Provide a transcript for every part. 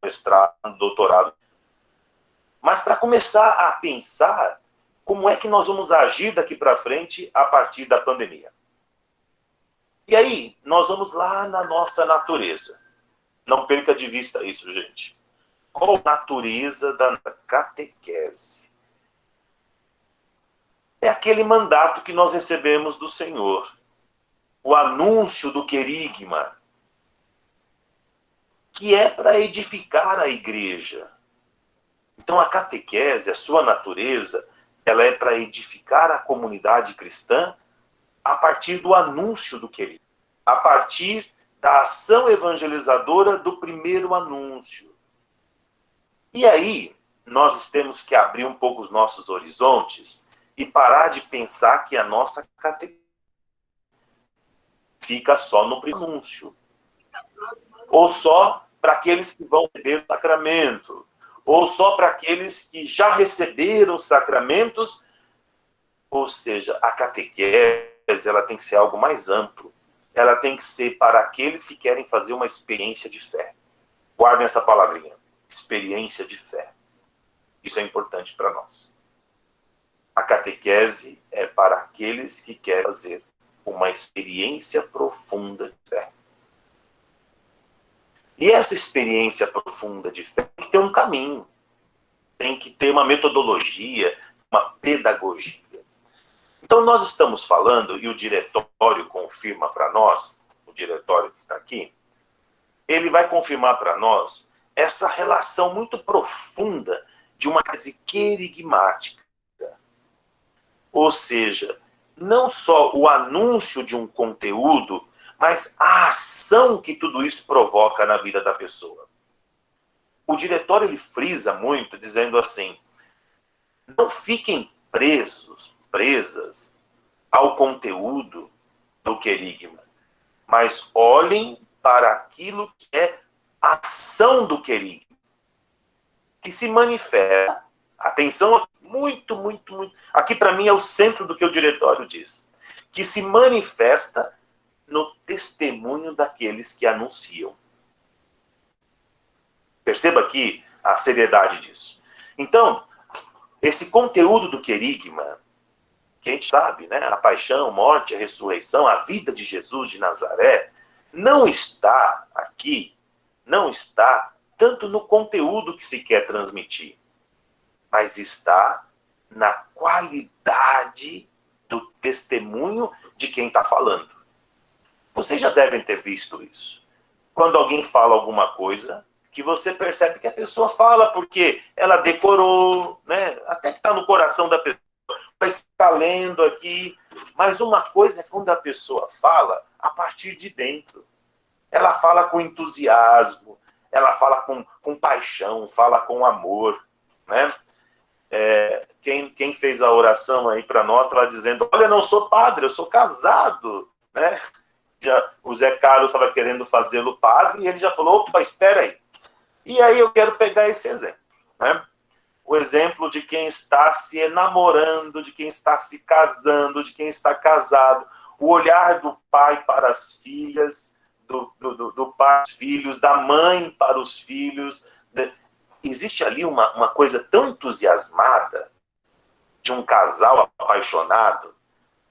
mestrado, um doutorado. Mas para começar a pensar como é que nós vamos agir daqui para frente a partir da pandemia. E aí, nós vamos lá na nossa natureza. Não perca de vista isso, gente. Qual a natureza da catequese? É aquele mandato que nós recebemos do Senhor. O anúncio do querigma, que é para edificar a igreja. Então a catequese, a sua natureza, ela é para edificar a comunidade cristã a partir do anúncio do querigma, a partir da ação evangelizadora do primeiro anúncio. E aí, nós temos que abrir um pouco os nossos horizontes e parar de pensar que a nossa catequese fica só no primeiro anúncio. Ou só para aqueles que vão receber o sacramento. Ou só para aqueles que já receberam os sacramentos. Ou seja, a catequese ela tem que ser algo mais amplo. Ela tem que ser para aqueles que querem fazer uma experiência de fé. Guardem essa palavrinha. Experiência de fé. Isso é importante para nós. A catequese é para aqueles que querem fazer uma experiência profunda de fé. E essa experiência profunda de fé tem que ter um caminho, tem que ter uma metodologia, uma pedagogia. Então nós estamos falando, e o diretório confirma para nós, o diretório que está aqui, ele vai confirmar para nós essa relação muito profunda de uma catequese querigmática. Ou seja, não só o anúncio de um conteúdo, mas a ação que tudo isso provoca na vida da pessoa. O diretório ele frisa muito, dizendo assim, não fiquem presas ao conteúdo do querigma, mas olhem para aquilo que é a ação do querigma, que se manifesta. Atenção, muito. Aqui para mim é o centro do que o diretório diz. Que se manifesta no testemunho daqueles que anunciam. Perceba aqui a seriedade disso. Então, esse conteúdo do querigma, que a gente sabe, né, a paixão, a morte, a ressurreição, a vida de Jesus de Nazaré, não está aqui, não está tanto no conteúdo que se quer transmitir, mas está na qualidade do testemunho de quem está falando. Vocês já devem ter visto isso. Quando alguém fala alguma coisa, que você percebe que a pessoa fala porque ela decorou, né? Até que está no coração da pessoa, ela está lendo aqui. Mas uma coisa é quando a pessoa fala a partir de dentro. Ela fala com entusiasmo, ela fala com paixão, fala com amor, né? Quem fez a oração aí para nós, ela dizendo, olha, não sou padre, eu sou casado, né? O Zé Carlos estava querendo fazê-lo padre e ele já falou, opa, espera aí. E aí eu quero pegar esse exemplo, né? O exemplo de quem está se enamorando, de quem está se casando, de quem está casado, o olhar do pai para as filhas, do pai para os filhos, da mãe para os filhos. Existe ali uma coisa tão entusiasmada de um casal apaixonado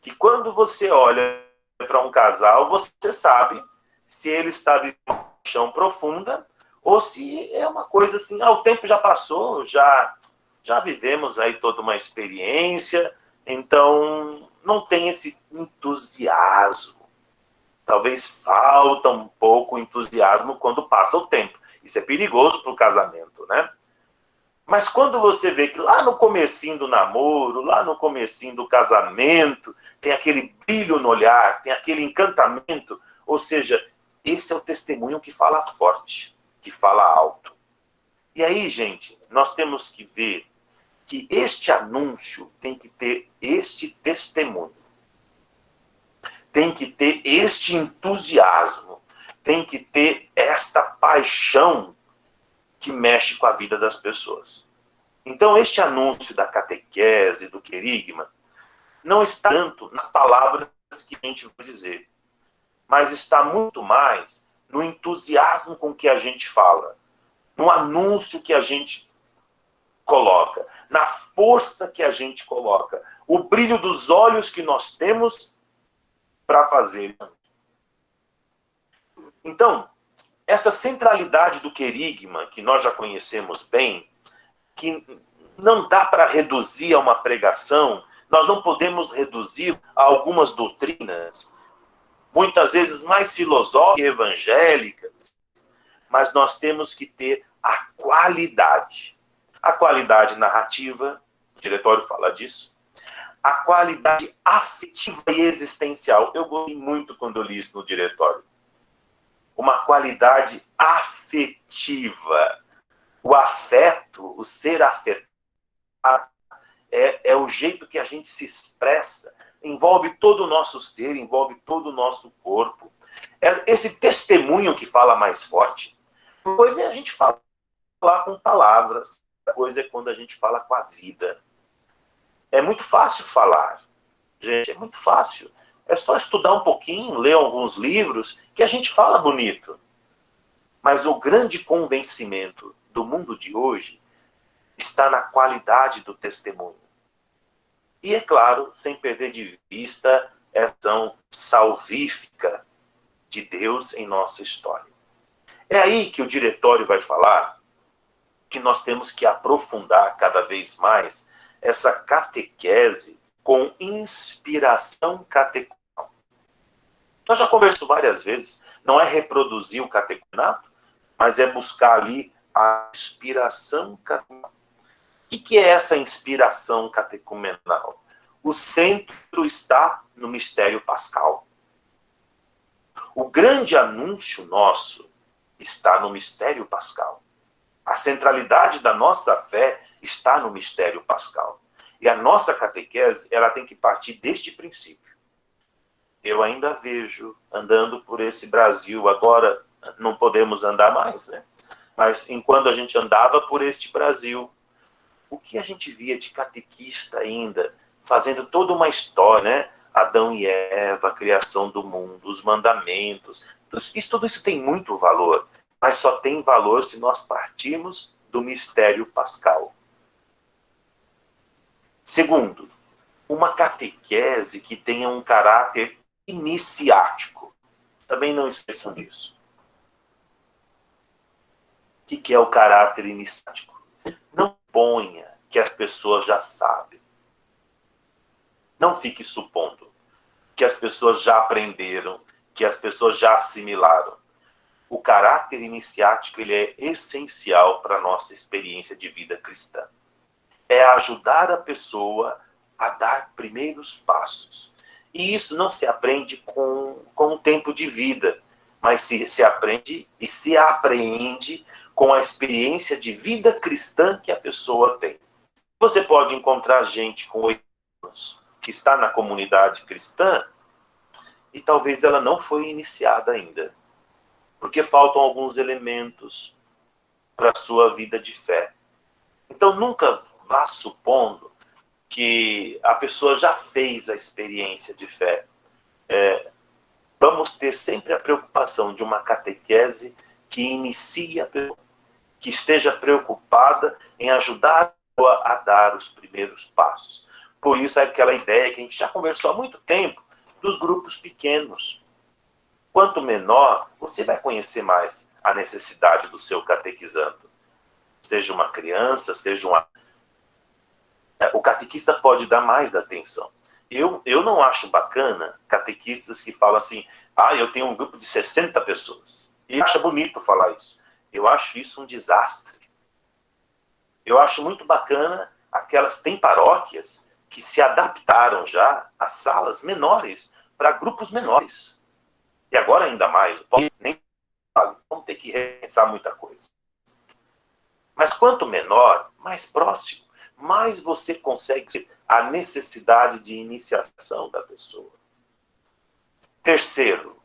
que quando você olha para um casal, você sabe se ele está vivendo uma paixão profunda ou se é uma coisa assim, o tempo já passou, já vivemos aí toda uma experiência, então não tem esse entusiasmo. Talvez falta um pouco o entusiasmo quando passa o tempo. Isso é perigoso para o casamento, né? Mas quando você vê que lá no comecinho do namoro, lá no comecinho do casamento, tem aquele brilho no olhar, tem aquele encantamento, ou seja, esse é o testemunho que fala forte, que fala alto. E aí, gente, nós temos que ver que este anúncio tem que ter este testemunho, tem que ter este entusiasmo, tem que ter esta paixão que mexe com a vida das pessoas. Então, este anúncio da catequese, do querigma, não está tanto nas palavras que a gente vai dizer, mas está muito mais no entusiasmo com que a gente fala, no anúncio que a gente coloca, na força que a gente coloca, o brilho dos olhos que nós temos para fazer. Então, essa centralidade do querigma, que nós já conhecemos bem, que não dá para reduzir a uma pregação, nós não podemos reduzir a algumas doutrinas, muitas vezes mais filosóficas e evangélicas, mas nós temos que ter a qualidade. A qualidade narrativa, o diretório fala disso, a qualidade afetiva e existencial. Eu gostei muito quando eu li isso no diretório. Uma qualidade afetiva. O afeto, o ser afetado, é o jeito que a gente se expressa, envolve todo o nosso ser, envolve todo o nosso corpo. É esse testemunho que fala mais forte. Uma coisa é a gente falar com palavras, outra coisa é quando a gente fala com a vida. É muito fácil falar, gente, é muito fácil. É só estudar um pouquinho, ler alguns livros, que a gente fala bonito. Mas o grande convencimento do mundo de hoje está na qualidade do testemunho. E, é claro, sem perder de vista a ação salvífica de Deus em nossa história. É aí que o diretório vai falar que nós temos que aprofundar cada vez mais essa catequese com inspiração catecumenal. Nós já conversamos várias vezes, não é reproduzir o catecumenato, mas é buscar ali a inspiração catecumenal. O que é essa inspiração catecumenal? O centro está no mistério pascal. O grande anúncio nosso está no mistério pascal. A centralidade da nossa fé está no mistério pascal. E a nossa catequese, ela tem que partir deste princípio. Eu ainda vejo, andando por esse Brasil, agora não podemos andar mais, né? Mas enquanto a gente andava por este Brasil, o que a gente via de catequista ainda, fazendo toda uma história, né? Adão e Eva, a criação do mundo, os mandamentos, tudo isso tem muito valor, mas só tem valor se nós partirmos do mistério pascal. Segundo, uma catequese que tenha um caráter iniciático. Também não esqueçam disso. O que é o caráter iniciático? Não ponha que as pessoas já sabem. Não fique supondo que as pessoas já aprenderam, que as pessoas já assimilaram. O caráter iniciático, ele é essencial para a nossa experiência de vida cristã. É ajudar a pessoa a dar primeiros passos. E isso não se aprende com o tempo de vida, mas se aprende e se apreende com a experiência de vida cristã que a pessoa tem. Você pode encontrar gente com 8 anos que está na comunidade cristã e talvez ela não foi iniciada ainda, porque faltam alguns elementos para a sua vida de fé. Então nunca vá supondo que a pessoa já fez a experiência de fé. Vamos ter sempre a preocupação de uma catequese que inicie a pessoa, que esteja preocupada em ajudar a dar os primeiros passos. Por isso é aquela ideia que a gente já conversou há muito tempo, dos grupos pequenos. Quanto menor, você vai conhecer mais a necessidade do seu catequizando. Seja uma criança, seja uma... O catequista pode dar mais atenção. Eu não acho bacana catequistas que falam assim, eu tenho um grupo de 60 pessoas. E acha bonito falar isso. Eu acho isso um desastre. Eu acho muito bacana tem paróquias que se adaptaram já a salas menores para grupos menores. E agora ainda mais, nem vamos ter que repensar muita coisa. Mas quanto menor, mais próximo, mais você consegue ver a necessidade de iniciação da pessoa. Terceiro,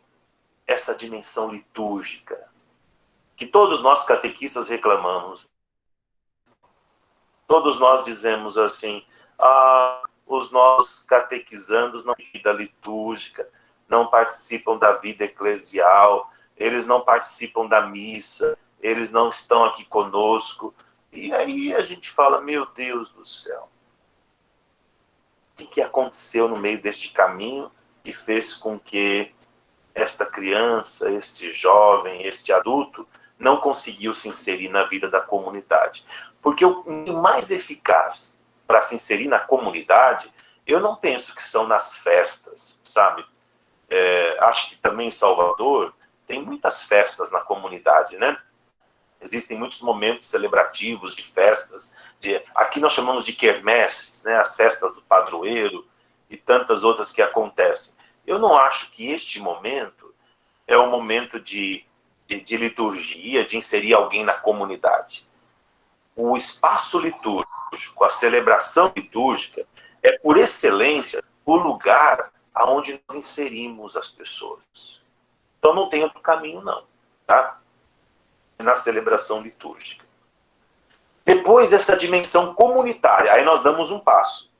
essa dimensão litúrgica, que todos nós catequistas reclamamos. Todos nós dizemos assim, os nossos catequizandos não têm vida litúrgica, não participam da vida eclesial, eles não participam da missa, eles não estão aqui conosco. E aí a gente fala, meu Deus do céu, o que aconteceu no meio deste caminho que fez com que esta criança, este jovem, este adulto, não conseguiu se inserir na vida da comunidade? Porque o mais eficaz para se inserir na comunidade, eu não penso que são nas festas, sabe? Acho que também em Salvador tem muitas festas na comunidade, né? Existem muitos momentos celebrativos de festas, aqui nós chamamos de quermesses, né? As festas do padroeiro e tantas outras que acontecem. Eu não acho que este momento é um momento de liturgia, de inserir alguém na comunidade. O espaço litúrgico, a celebração litúrgica, é por excelência o lugar onde nós inserimos as pessoas. Então não tem outro caminho não, tá? Na celebração litúrgica. Depois, essa dimensão comunitária, aí nós damos um passo.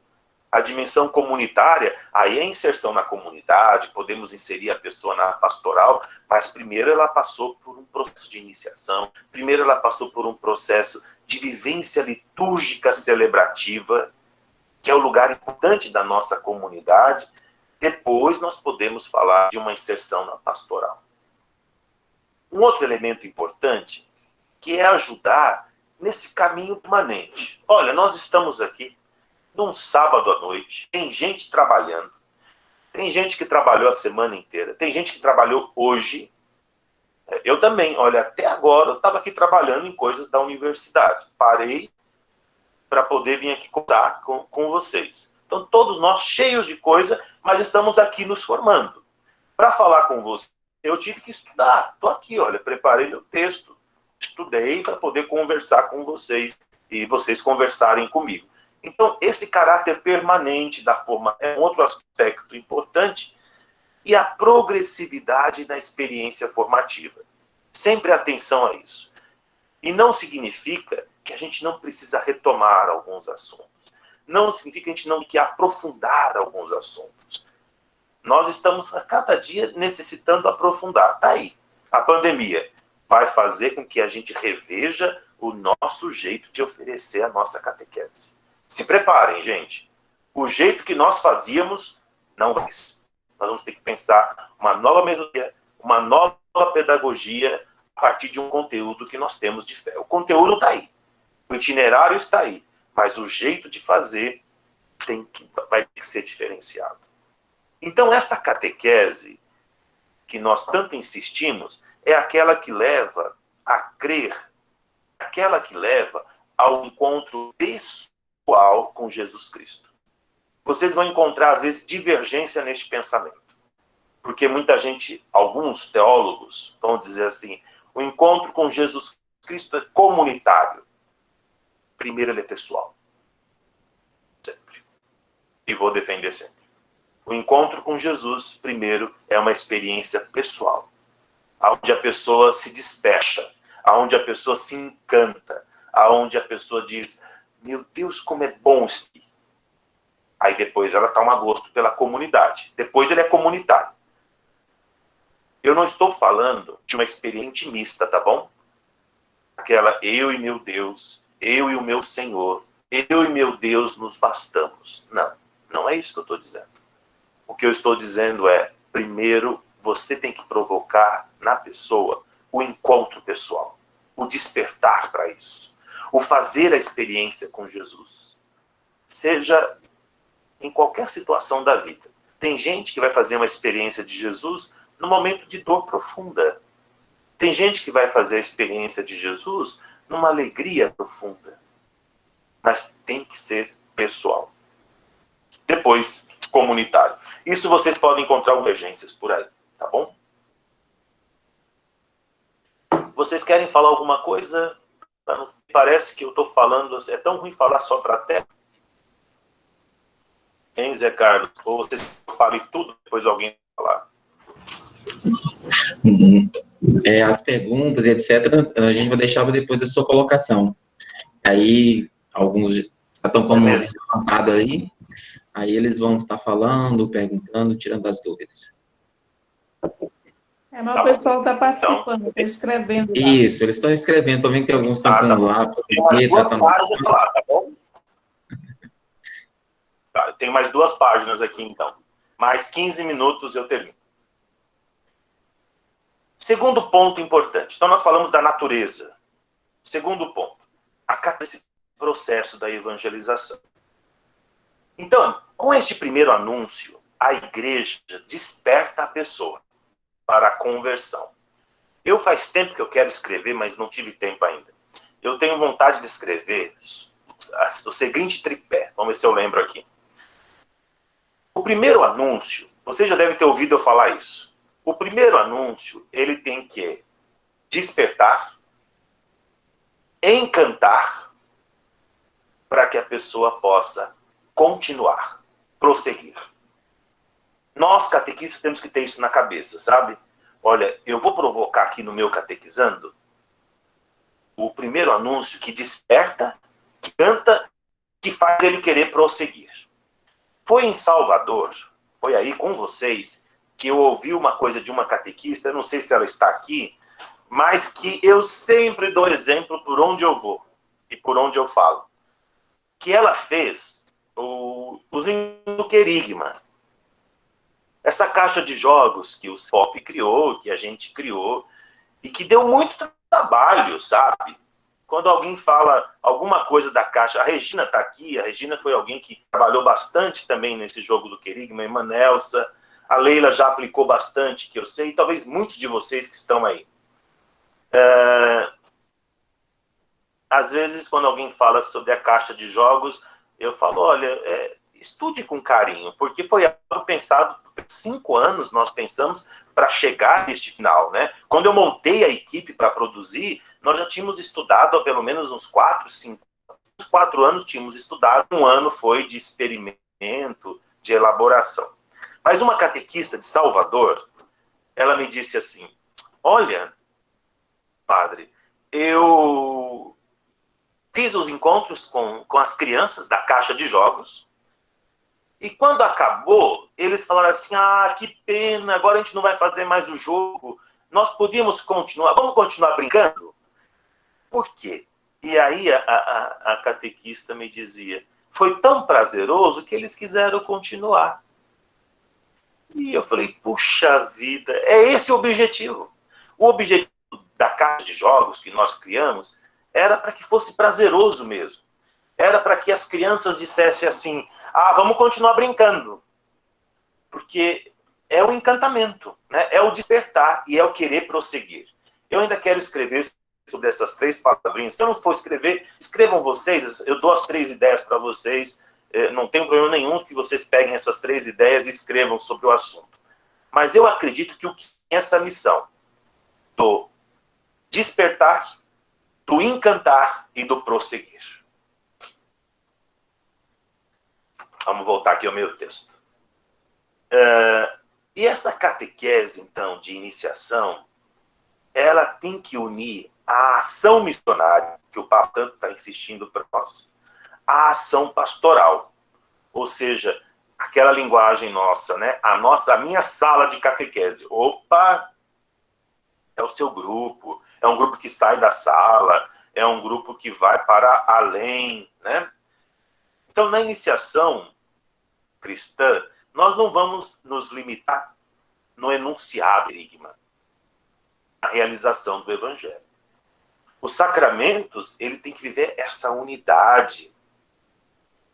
A dimensão comunitária, aí é a inserção na comunidade, podemos inserir a pessoa na pastoral, mas primeiro ela passou por um processo de iniciação, primeiro ela passou por um processo de vivência litúrgica celebrativa, que é o lugar importante da nossa comunidade. Depois nós podemos falar de uma inserção na pastoral. Um outro elemento importante, que é ajudar nesse caminho permanente. Olha, nós estamos aqui num sábado à noite, tem gente trabalhando, tem gente que trabalhou a semana inteira, tem gente que trabalhou hoje. Eu também, olha, até agora eu estava aqui trabalhando em coisas da universidade. Parei para poder vir aqui contar com vocês. Então, todos nós cheios de coisa, mas estamos aqui nos formando. Para falar com vocês, eu tive que estudar. Estou aqui, olha, preparei meu texto, estudei para poder conversar com vocês e vocês conversarem comigo. Então, esse caráter permanente da forma é um outro aspecto importante, e a progressividade na experiência formativa. Sempre atenção a isso. E não significa que a gente não precisa retomar alguns assuntos. Não significa que a gente não tem que aprofundar alguns assuntos. Nós estamos a cada dia necessitando aprofundar. Está aí. A pandemia vai fazer com que a gente reveja o nosso jeito de oferecer a nossa catequese. Se preparem, gente. O jeito que nós fazíamos não vai. Nós vamos ter que pensar uma nova metodologia, uma nova pedagogia a partir de um conteúdo que nós temos de fé. O conteúdo está aí. O itinerário está aí. Mas o jeito de fazer vai ter que ser diferenciado. Então, esta catequese que nós tanto insistimos é aquela que leva a crer, aquela que leva ao encontro pessoal com Jesus Cristo. Vocês vão encontrar, às vezes, divergência neste pensamento. Porque muita gente, alguns teólogos, vão dizer assim, o encontro com Jesus Cristo é comunitário. Primeiro ele é pessoal. Sempre. E vou defender sempre. O encontro com Jesus, primeiro, é uma experiência pessoal. Onde a pessoa se desperta, onde a pessoa se encanta, onde a pessoa diz, meu Deus, como é bom isso aqui. Aí depois ela toma gosto pela comunidade. Depois ele é comunitário. Eu não estou falando de uma experiência intimista, tá bom? Aquela eu e meu Deus, eu e o meu Senhor, eu e meu Deus nos bastamos. Não, não é isso que eu estou dizendo. O que eu estou dizendo é, primeiro, você tem que provocar na pessoa o encontro pessoal, o despertar para isso, o fazer a experiência com Jesus. Seja em qualquer situação da vida. Tem gente que vai fazer uma experiência de Jesus no momento de dor profunda. Tem gente que vai fazer a experiência de Jesus numa alegria profunda. Mas tem que ser pessoal. Depois, comunitário. Isso vocês podem encontrar divergências por aí, tá bom? Vocês querem falar alguma coisa? Parece que eu estou falando... É tão ruim falar só para a terra. Hein, Zé Carlos? Ou vocês falem tudo, depois alguém falar? As perguntas, etc., a gente vai deixar depois da sua colocação. Aí, alguns já estão com a mão levantada aí eles vão estar falando, perguntando, tirando as dúvidas. Mas Tá o bom? pessoal está Então, participando, está escrevendo lá. Isso, eles estão escrevendo, tô vendo que alguns estão tá com bom. lápis, Tem umas caneta, duas estão... páginas lá, tá bom? Tá, eu tenho mais 2 páginas aqui, então. Mais 15 minutos eu termino. Segundo ponto importante. Então, nós falamos da natureza. Segundo ponto. Acaba esse processo da evangelização. Então, com este primeiro anúncio, a igreja desperta a pessoa para a conversão. Eu faz tempo que eu quero escrever, mas não tive tempo ainda. Eu tenho vontade de escrever o seguinte tripé. Vamos ver se eu lembro aqui. O primeiro anúncio, você já deve ter ouvido eu falar isso. O primeiro anúncio, ele tem que despertar, encantar, para que a pessoa possa continuar, prosseguir. Nós, catequistas, temos que ter isso na cabeça, sabe? Olha, eu vou provocar aqui no meu catequizando o primeiro anúncio que desperta, que canta, que faz ele querer prosseguir. Foi em Salvador, foi aí com vocês, que eu ouvi uma coisa de uma catequista, eu não sei se ela está aqui, mas que eu sempre dou exemplo por onde eu vou e por onde eu falo. Que ela fez os do Querigma. Essa caixa de jogos que o Pop criou, que a gente criou, e que deu muito trabalho, sabe? Quando alguém fala alguma coisa da caixa, a Regina está aqui, a Regina foi alguém que trabalhou bastante também nesse jogo do Querigma, a irmã Nelsa, a Leila já aplicou bastante, que eu sei, e talvez muitos de vocês que estão aí. Às vezes, quando alguém fala sobre a caixa de jogos, eu falo, olha, estude com carinho, porque foi algo pensado, 5 anos nós pensamos para chegar neste final, né? Quando eu montei a equipe para produzir, nós já tínhamos estudado há pelo menos uns 4, 5 uns 4 anos tínhamos estudado, 1 ano foi de experimento, de elaboração. Mas uma catequista de Salvador, ela me disse assim, olha, padre, eu fiz os encontros com as crianças da caixa de jogos, e quando acabou, eles falaram assim, que pena, agora a gente não vai fazer mais o jogo, nós podíamos continuar, vamos continuar brincando? Por quê? E aí a catequista me dizia, foi tão prazeroso que eles quiseram continuar. E eu falei, puxa vida, é esse o objetivo. O objetivo da caixa de jogos que nós criamos era para que fosse prazeroso mesmo. Era para que as crianças dissessem assim, vamos continuar brincando. Porque é o encantamento, né? É o despertar e é o querer prosseguir. Eu ainda quero escrever sobre essas 3 palavrinhas. Se eu não for escrever, escrevam vocês, eu dou as 3 ideias para vocês, não tem problema nenhum que vocês peguem essas 3 ideias e escrevam sobre o assunto. Mas eu acredito que essa missão do despertar, do encantar e do prosseguir. Vamos voltar aqui ao meu texto. E essa catequese, então, de iniciação, ela tem que unir a ação missionária, que o Papa tanto está insistindo para nós, a ação pastoral. Ou seja, aquela linguagem nossa, né? A minha sala de catequese. Opa! É o seu grupo, é um grupo que sai da sala, é um grupo que vai para além, né? Então, na iniciação cristã, nós não vamos nos limitar no enunciado querigma, a realização do evangelho. Os sacramentos, ele tem que viver essa unidade.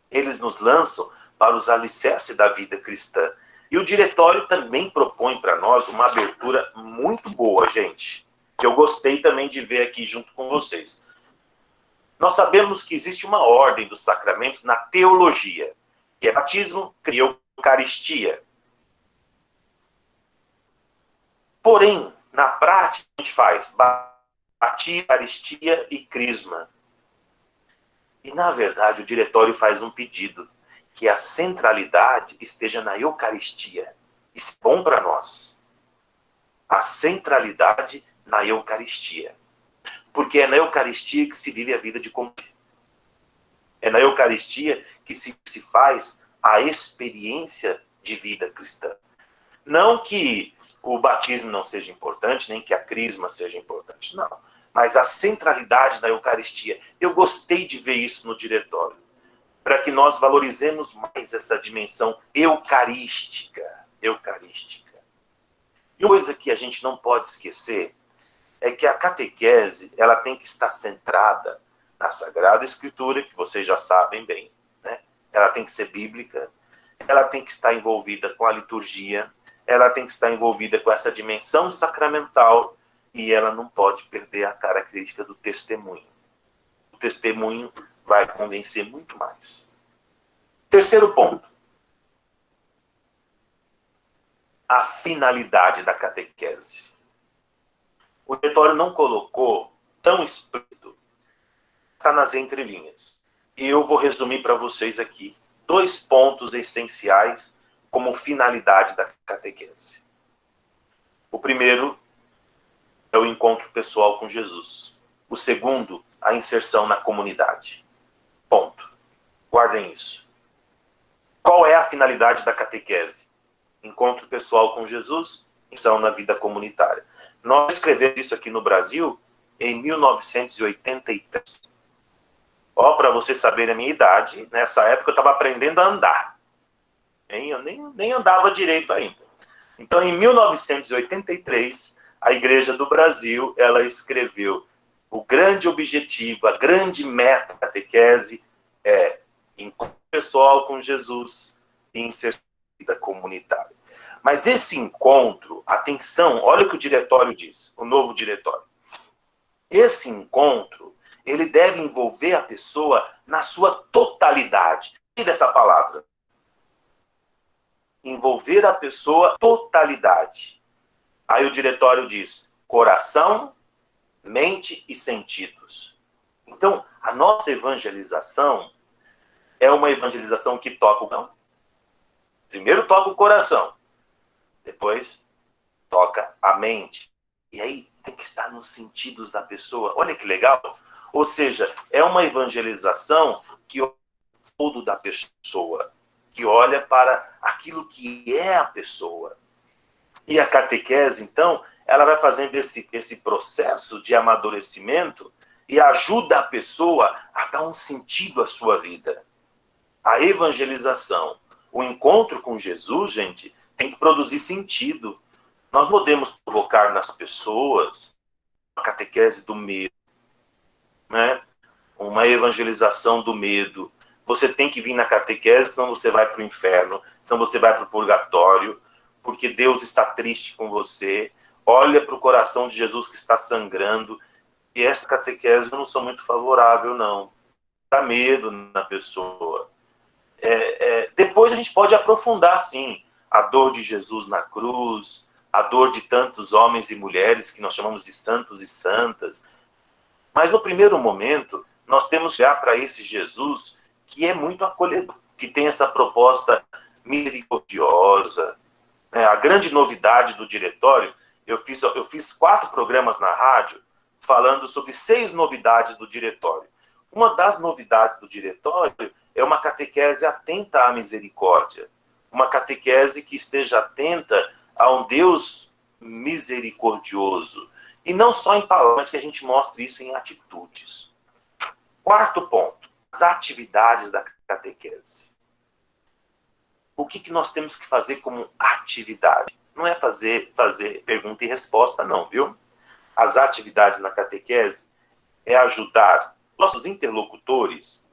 Eles nos lançam para os alicerces da vida cristã. E o diretório também propõe para nós uma abertura muito boa, gente, que eu gostei também de ver aqui junto com vocês. Nós sabemos que existe uma ordem dos sacramentos na teologia, que é batismo, eucaristia. Porém, na prática, a gente faz batismo, eucaristia e crisma. E, na verdade, o diretório faz um pedido, que a centralidade esteja na Eucaristia. Isso é bom para nós. A centralidade na Eucaristia. Porque é na Eucaristia que se vive a vida de comunhão. É na Eucaristia que se faz a experiência de vida cristã. Não que o batismo não seja importante, nem que a crisma seja importante, não. Mas a centralidade da Eucaristia. Eu gostei de ver isso no diretório, para que nós valorizemos mais essa dimensão eucarística. Eucarística. E uma coisa que a gente não pode esquecer é que a catequese ela tem que estar centrada na Sagrada Escritura, que vocês já sabem bem, né? Ela tem que ser bíblica, ela tem que estar envolvida com a liturgia, ela tem que estar envolvida com essa dimensão sacramental e ela não pode perder a característica do testemunho. O testemunho vai convencer muito mais. Terceiro ponto. A finalidade da catequese. O diretório não colocou tão explícito, está nas entrelinhas. E eu vou resumir para vocês aqui 2 pontos essenciais como finalidade da catequese. O primeiro é o encontro pessoal com Jesus. O segundo, a inserção na comunidade. Ponto. Guardem isso. Qual é a finalidade da catequese? Encontro pessoal com Jesus, inserção na vida comunitária. Nós escrevemos isso aqui no Brasil em 1983. Ó, para você saber a minha idade, nessa época eu estava aprendendo a andar. Eu nem andava direito ainda. Então, em 1983, a Igreja do Brasil, ela escreveu o grande objetivo, a grande meta da catequese é encontro pessoal com Jesus e inserção na vida comunitária. Mas esse encontro, atenção, olha o que o diretório diz, o novo diretório. Esse encontro, ele deve envolver a pessoa na sua totalidade. E dessa palavra? Envolver a pessoa totalidade. Aí o diretório diz coração, mente e sentidos. Então, a nossa evangelização é uma evangelização que toca o coração. Primeiro toca o coração, depois toca a mente. E aí tem que estar nos sentidos da pessoa. Olha que legal. Ou seja, é uma evangelização que olha todo da pessoa, que olha para aquilo que é a pessoa. E a catequese, então, ela vai fazendo esse processo de amadurecimento e ajuda a pessoa a dar um sentido à sua vida. A evangelização, o encontro com Jesus, gente, tem que produzir sentido. Nós não podemos provocar nas pessoas a catequese do medo, né? Uma evangelização do medo. Você tem que vir na catequese, senão você vai para o inferno, senão você vai para o purgatório, porque Deus está triste com você. Olha para o coração de Jesus que está sangrando. E essa catequese eu não sou muito favorável, não. Dá medo na pessoa. Depois a gente pode aprofundar, sim, a dor de Jesus na cruz, a dor de tantos homens e mulheres que nós chamamos de santos e santas. Mas no primeiro momento, nós temos que olhar para esse Jesus que é muito acolhedor, que tem essa proposta misericordiosa. A grande novidade do diretório, eu fiz 4 programas na rádio falando sobre 6 novidades do diretório. Uma das novidades do diretório é uma catequese atenta à misericórdia, uma catequese que esteja atenta a um Deus misericordioso. E não só em palavras, mas que a gente mostre isso em atitudes. Quarto ponto, as atividades da catequese. O que nós temos que fazer como atividade? Não é fazer pergunta e resposta, não, viu? As atividades na catequese é ajudar nossos interlocutores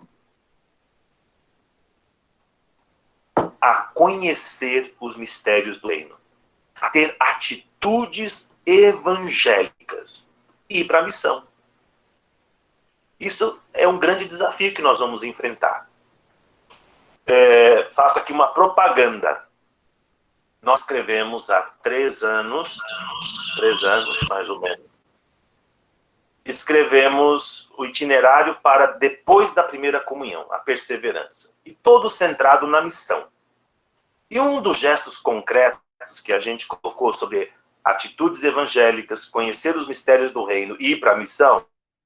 a conhecer os mistérios do reino, a ter atitudes evangélicas e ir para a missão. Isso é um grande desafio que nós vamos enfrentar. Faço aqui uma propaganda. Nós escrevemos há 3 anos mais ou menos, escrevemos o itinerário para depois da primeira comunhão, a perseverança, e todo centrado na missão. E um dos gestos concretos que a gente colocou sobre atitudes evangélicas, conhecer os mistérios do reino e ir para a missão,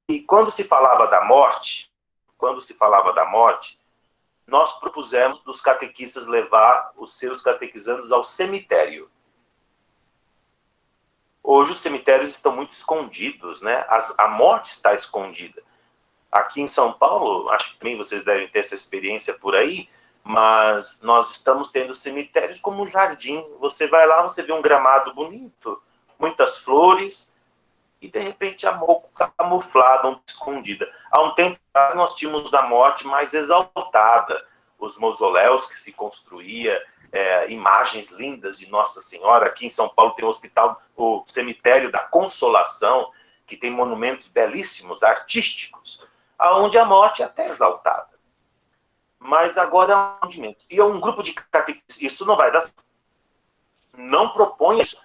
e quando se falava da morte, nós propusemos dos catequistas levar os seus catequizandos ao cemitério. Hoje os cemitérios estão muito escondidos, né? A morte está escondida. Aqui em São Paulo, acho que também vocês devem ter essa experiência por aí, mas nós estamos tendo cemitérios como um jardim. Você vai lá, você vê um gramado bonito, muitas flores, e de repente a morte camuflada, escondida. Há um tempo atrás nós tínhamos a morte mais exaltada, os mausoléus que se construía, imagens lindas de Nossa Senhora. Aqui em São Paulo tem o cemitério da Consolação, que tem monumentos belíssimos, artísticos, aonde a morte é até exaltada. Mas agora é um arrependimento. E é um grupo de catequistas. Isso não vai dar. Não propõe isso.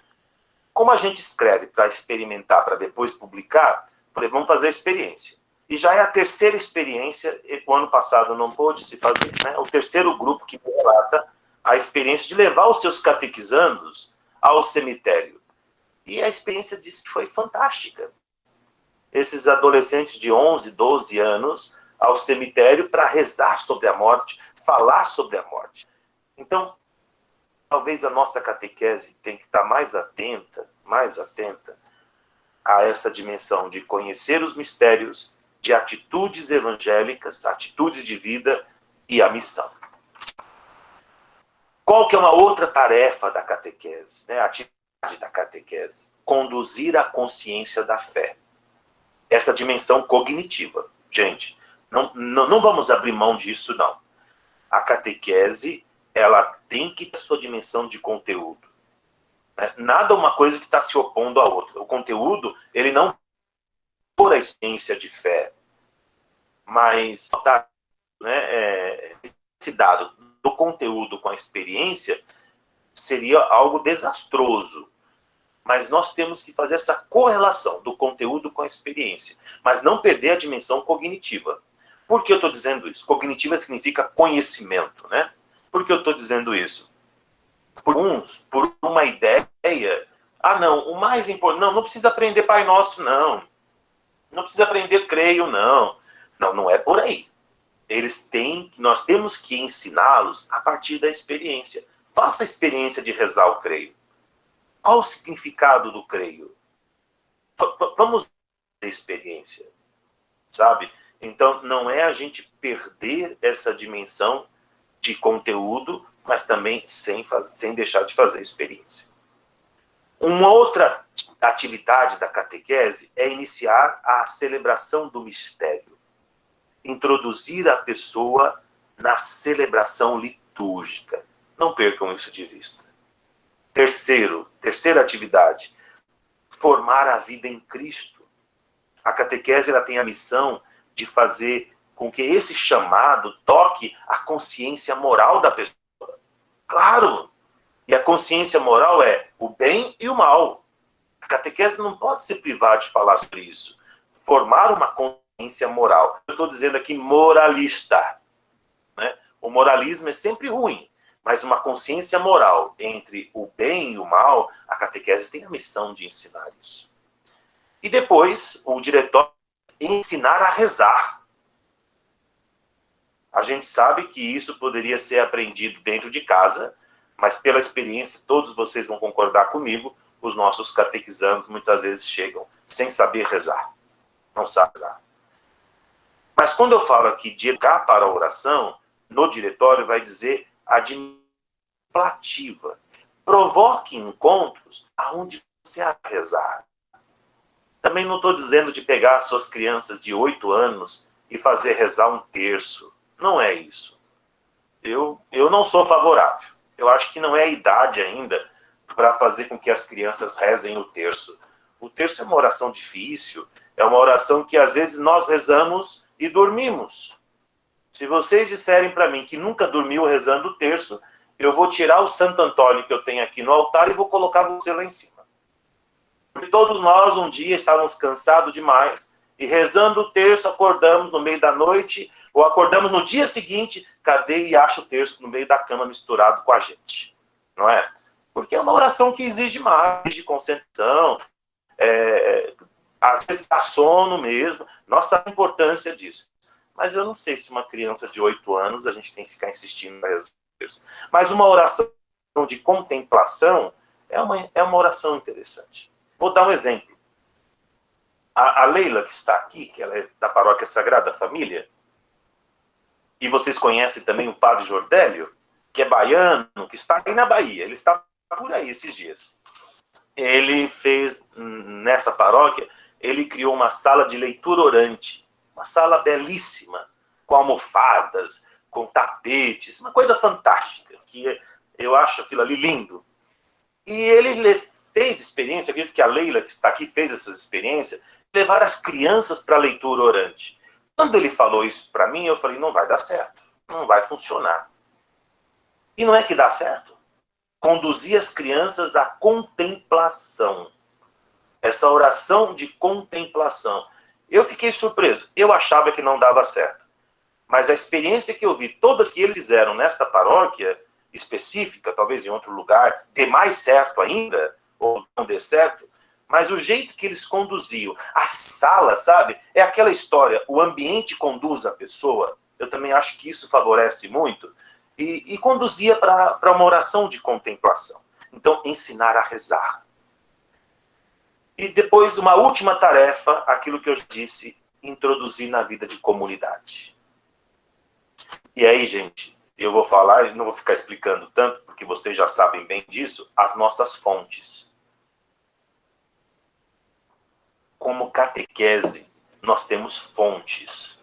Como a gente escreve para experimentar, para depois publicar, falei, vamos fazer a experiência. E já é a terceira experiência, o ano passado não pôde se fazer, né? O terceiro grupo que me relata a experiência de levar os seus catequizandos ao cemitério. E a experiência disse que foi fantástica. Esses adolescentes de 11, 12 anos ao cemitério para rezar sobre a morte, falar sobre a morte. Então, talvez a nossa catequese tenha que estar mais atenta a essa dimensão de conhecer os mistérios, de atitudes evangélicas, atitudes de vida e a missão. Qual que é uma outra tarefa da catequese, né? A atividade da catequese? Conduzir a consciência da fé. Essa dimensão cognitiva. Gente, não vamos abrir mão disso, não. A catequese, ela tem que ter sua dimensão de conteúdo. Né? Nada uma coisa que está se opondo à outra. O conteúdo, ele não por a experiência de fé, mas esse dado do conteúdo com a experiência seria algo desastroso. Mas nós temos que fazer essa correlação do conteúdo com a experiência, mas não perder a dimensão cognitiva. Por que eu estou dizendo isso? Cognitiva significa conhecimento, né? Por que eu estou dizendo isso? Por uma ideia, não, o mais importante, não precisa aprender Pai Nosso, não precisa aprender Creio, não é por aí. Nós temos que ensiná-los a partir da experiência. Faça a experiência de rezar o Creio. Qual o significado do Creio? Vamos ver a experiência, sabe? Então, não é a gente perder essa dimensão de conteúdo, mas também sem deixar de fazer experiência. Uma outra atividade da catequese é iniciar a celebração do mistério. Introduzir a pessoa na celebração litúrgica. Não percam isso de vista. Terceira atividade, formar a vida em Cristo. A catequese ela tem a missão de fazer com que esse chamado toque a consciência moral da pessoa. Claro! E a consciência moral é o bem e o mal. A catequese não pode se privar de falar sobre isso. Formar uma consciência moral. Eu estou dizendo aqui moralista. Né? O moralismo é sempre ruim. Mas uma consciência moral entre o bem e o mal, a catequese tem a missão de ensinar isso. E depois, o diretório ensinar a rezar. A gente sabe que isso poderia ser aprendido dentro de casa, mas pela experiência, todos vocês vão concordar comigo, os nossos catequizandos muitas vezes chegam sem saber rezar. Não sabem rezar. Mas quando eu falo aqui de educar para a oração, no diretório vai dizer administrativa. Provoque encontros aonde você a rezar. Também não estou dizendo de pegar as suas crianças de 8 anos e fazer rezar um terço. Não é isso. Eu não sou favorável. Eu acho que não é a idade ainda para fazer com que as crianças rezem o terço. O terço é uma oração difícil, é uma oração que às vezes nós rezamos e dormimos. Se vocês disserem para mim que nunca dormiu rezando o terço, eu vou tirar o Santo Antônio que eu tenho aqui no altar e vou colocar você lá em cima. Porque todos nós um dia estávamos cansados demais e rezando o terço acordamos no meio da noite ou acordamos no dia seguinte, cadê e acha o terço no meio da cama misturado com a gente? Não é? Porque é uma oração que exige mais, exige concentração, às vezes dá sono mesmo. Nossa, a importância disso. Mas eu não sei se uma criança de 8 anos a gente tem que ficar insistindo na rezar. Mas uma oração de contemplação é uma oração interessante. Vou dar um exemplo. A Leila, que está aqui, que ela é da Paróquia Sagrada Família, e vocês conhecem também o Padre Jordélio, que é baiano, que está aí na Bahia. Ele está por aí esses dias. Ele fez, nessa paróquia, ele criou uma sala de leitura orante. Uma sala belíssima, com almofadas, com tapetes, uma coisa fantástica, que eu acho aquilo ali lindo. E ele fez experiência, acredito que a Leila, que está aqui, fez essas experiências, levar as crianças para a leitura orante. Quando ele falou isso para mim, eu falei, não vai dar certo, não vai funcionar. E não é que dá certo. Conduzir as crianças à contemplação. Essa oração de contemplação. Eu fiquei surpreso, eu achava que não dava certo. Mas a experiência que eu vi, todas que eles fizeram nesta paróquia específica, talvez em outro lugar, dê mais certo ainda, ou não dê certo, mas o jeito que eles conduziam, a sala, sabe? É aquela história, o ambiente conduz a pessoa, eu também acho que isso favorece muito, e conduzia para uma oração de contemplação. Então, ensinar a rezar. E depois, uma última tarefa, aquilo que eu disse, introduzir na vida de comunidade. E aí, gente, eu vou falar, e não vou ficar explicando tanto, porque vocês já sabem bem disso, as nossas fontes. Como catequese, nós temos fontes.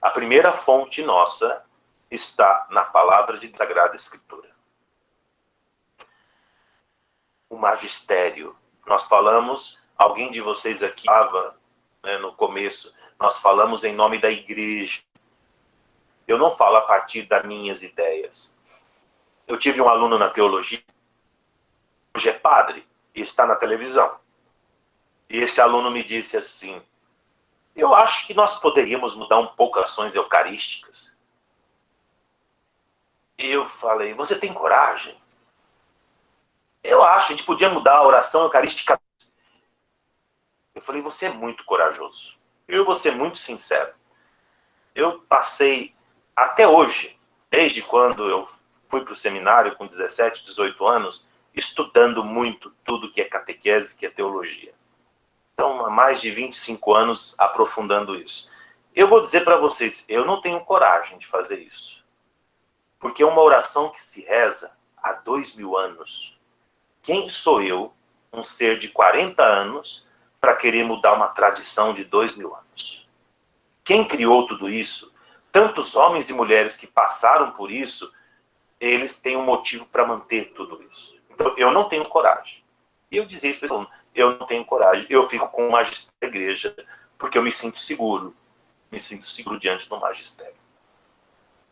A primeira fonte nossa está na palavra de Sagrada Escritura. O magistério. Nós falamos, alguém de vocês aqui falava, né, no começo, nós falamos em nome da igreja. Eu não falo a partir das minhas ideias. Eu tive um aluno na teologia, hoje é padre, e está na televisão. E esse aluno me disse assim, eu acho que nós poderíamos mudar um pouco as ações eucarísticas. E eu falei, você tem coragem? Eu acho, a gente podia mudar a oração eucarística. Eu falei, você é muito corajoso. Eu vou ser muito sincero. Eu passei, até hoje, desde quando eu fui para o seminário com 17, 18 anos, estudando muito tudo que é catequese, que é teologia. Então, há mais de 25 anos aprofundando isso. Eu vou dizer para vocês, eu não tenho coragem de fazer isso. Porque é uma oração que se reza há 2000 anos. Quem sou eu, um ser de 40 anos, para querer mudar uma tradição de 2000 anos? Quem criou tudo isso, tantos homens e mulheres que passaram por isso, eles têm um motivo para manter tudo isso. Então, eu não tenho coragem. E eu dizia isso para todo mundo, eu não tenho coragem. Eu fico com o magistério da igreja, porque eu me sinto seguro. Me sinto seguro diante do magistério.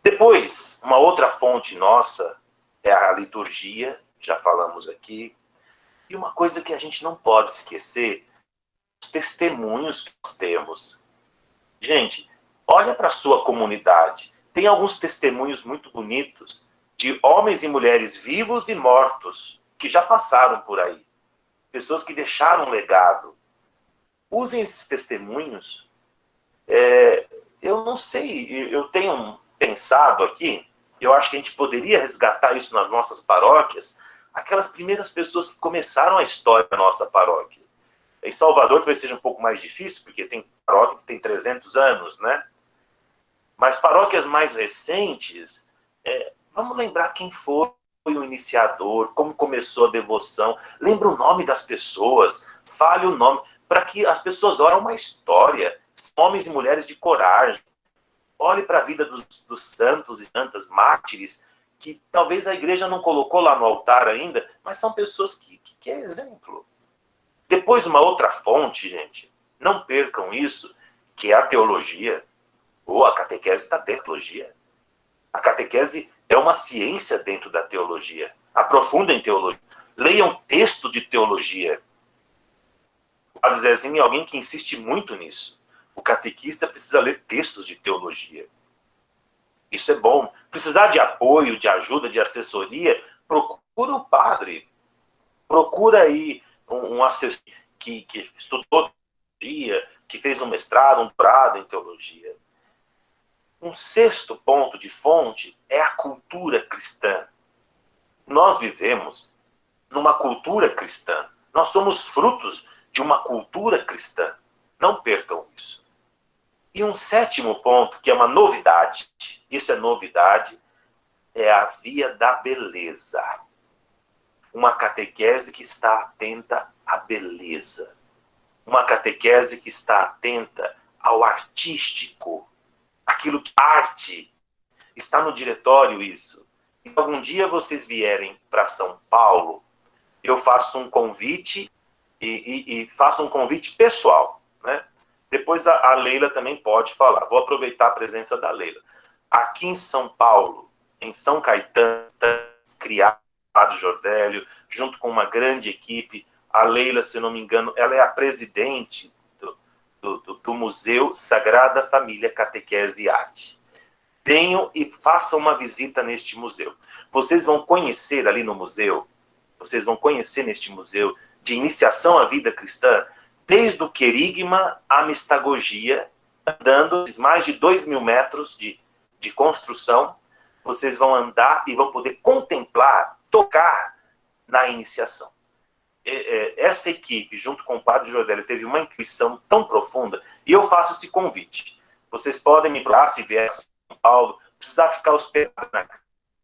Depois, uma outra fonte nossa é a liturgia, já falamos aqui. E uma coisa que a gente não pode esquecer, os testemunhos que nós temos. Gente, olha para a sua comunidade. Tem alguns testemunhos muito bonitos de homens e mulheres vivos e mortos que já passaram por aí. Pessoas que deixaram um legado. Usem esses testemunhos. Eu não sei, eu tenho pensado aqui, eu acho que a gente poderia resgatar isso nas nossas paróquias, aquelas primeiras pessoas que começaram a história da nossa paróquia. Em Salvador talvez seja um pouco mais difícil, porque tem paróquia que tem 300 anos, né? Mas paróquias mais recentes, vamos lembrar quem foi o iniciador, como começou a devoção, lembra o nome das pessoas, fale o nome, para que as pessoas olhem uma história, homens e mulheres de coragem. Olhe para a vida dos santos e santas mártires, que talvez a igreja não colocou lá no altar ainda, mas são pessoas que é exemplo. Depois, uma outra fonte, gente, não percam isso, que é a teologia, ou a catequese está dentro da teologia. A catequese é uma ciência dentro da teologia. Aprofundem em teologia. Leiam texto de teologia. O Padre Zezinho é alguém que insiste muito nisso. O catequista precisa ler textos de teologia. Isso é bom. Precisar de apoio, de ajuda, de assessoria, procura o padre. Procura aí um assessor que estudou teologia, que fez um mestrado, um doutorado em teologia. Um sexto ponto de fonte é a cultura cristã. Nós vivemos numa cultura cristã. Nós somos frutos de uma cultura cristã. Não percam isso. E um sétimo ponto, que é uma novidade, isso é novidade, é a via da beleza. Uma catequese que está atenta à beleza. Uma catequese que está atenta ao artístico. Aquilo que arte está no diretório, isso. E algum dia vocês vierem para São Paulo, eu faço um convite e faço um convite pessoal, né? Depois a Leila também pode falar. Vou aproveitar a presença da Leila. Aqui em São Paulo, em São Caetano, criado Jordélio, junto com uma grande equipe. A Leila, se não me engano, ela é a presidente do Museu Sagrada Família Catequese e Arte. Venham e façam uma visita neste museu. Vocês vão conhecer ali no museu, vocês vão conhecer neste museu de iniciação à vida cristã, desde o querigma à mistagogia, andando mais de 2.000 metros de construção. Vocês vão andar e vão poder contemplar, tocar na iniciação. Essa equipe, junto com o padre Jordélio, teve uma intuição tão profunda, e eu faço esse convite. Vocês podem me procurar se vier a São Paulo, precisar ficar hospedado na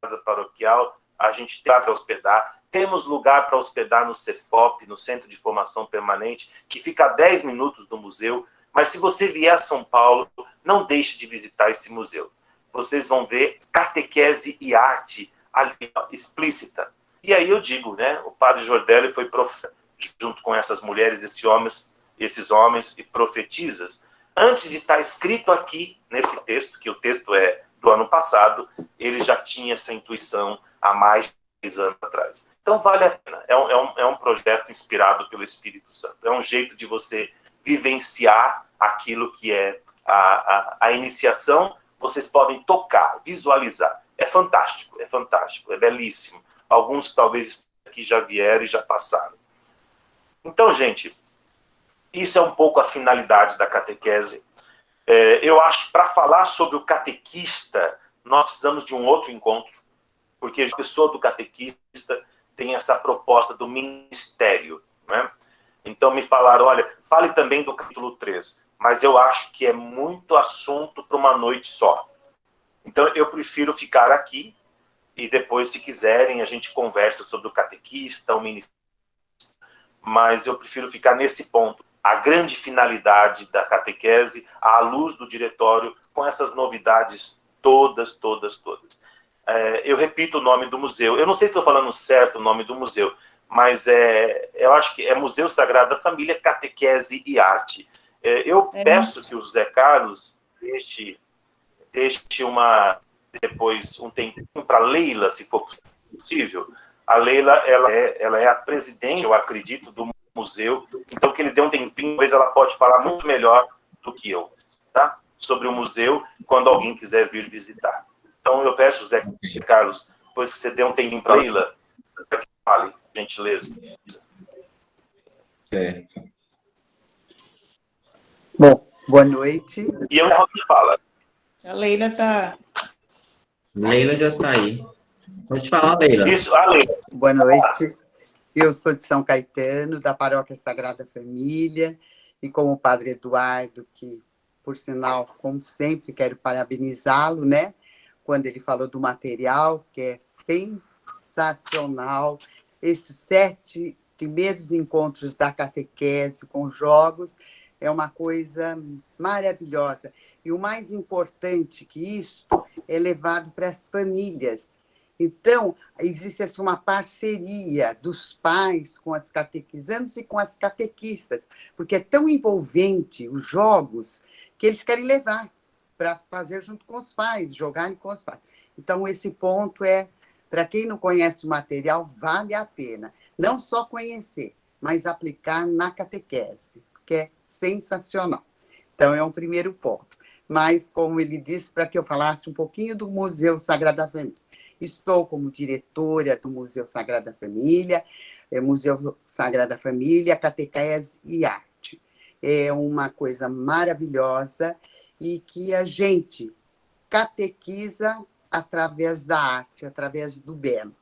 casa paroquial, a gente tem para hospedar. Temos lugar para hospedar no Cefop, no Centro de Formação Permanente, que fica a 10 minutos do museu. Mas se você vier a São Paulo, não deixe de visitar esse museu. Vocês vão ver catequese e arte ali, explícita. E aí eu digo, né, o padre Jordélio foi profeta, junto com essas mulheres, esses homens e profetisas. Antes de estar escrito aqui, nesse texto, que o texto é do ano passado, ele já tinha essa intuição há mais de 10 anos atrás. Então vale a pena, é um projeto inspirado pelo Espírito Santo. É um jeito de você vivenciar aquilo que é a iniciação. Vocês podem tocar, visualizar. É fantástico, é belíssimo. Alguns talvez aqui já vieram e já passaram. Então, gente, isso é um pouco a finalidade da catequese. Eu acho que para falar sobre o catequista, nós precisamos de um outro encontro, porque a pessoa do catequista tem essa proposta do ministério, né? Então me falaram, olha, fale também do capítulo 3, mas eu acho que é muito assunto para uma noite só. Então eu prefiro ficar aqui, e depois, se quiserem, a gente conversa sobre o catequista, o ministério, mas eu prefiro ficar nesse ponto. A grande finalidade da catequese, à luz do diretório, com essas novidades todas. Eu repito o nome do museu. Eu não sei se estou falando certo o nome do museu, mas eu acho que é Museu Sagrada Família, Catequese e Arte. Eu peço que o José Carlos deixe depois um tempinho para a Leila, se for possível. A Leila, ela é a presidente, eu acredito, do museu, então que ele dê um tempinho, talvez ela pode falar muito melhor do que eu, tá? Sobre o museu, quando alguém quiser vir visitar. Então eu peço, José Carlos, depois que você dê um tempinho para a Leila, para que fale, gentileza. Bom, boa noite. E eu fala. A Leila está... Leila já está aí. Pode falar, Leila. Isso, a Leila. Boa noite. Eu sou de São Caetano, da Paróquia Sagrada Família, e como o Padre Eduardo, que, por sinal, como sempre, quero parabenizá-lo, né? Quando ele falou do material, que é sensacional. Esses 7 primeiros encontros da catequese com jogos é uma coisa maravilhosa. E o mais importante que isso é levado para as famílias. Então, existe assim, uma parceria dos pais com as catequizandos e com as catequistas, porque é tão envolvente os jogos que eles querem levar para fazer junto com os pais, jogarem com os pais. Então, esse ponto para quem não conhece o material, vale a pena. Não só conhecer, mas aplicar na catequese, que é sensacional. Então, é um primeiro ponto. Mas, como ele disse, para que eu falasse um pouquinho do Museu Sagrada Família. Estou como diretora do Museu Sagrada Família, Museu Sagrada Família, Catequese e Arte. É uma coisa maravilhosa e que a gente catequiza através da arte, através do belo.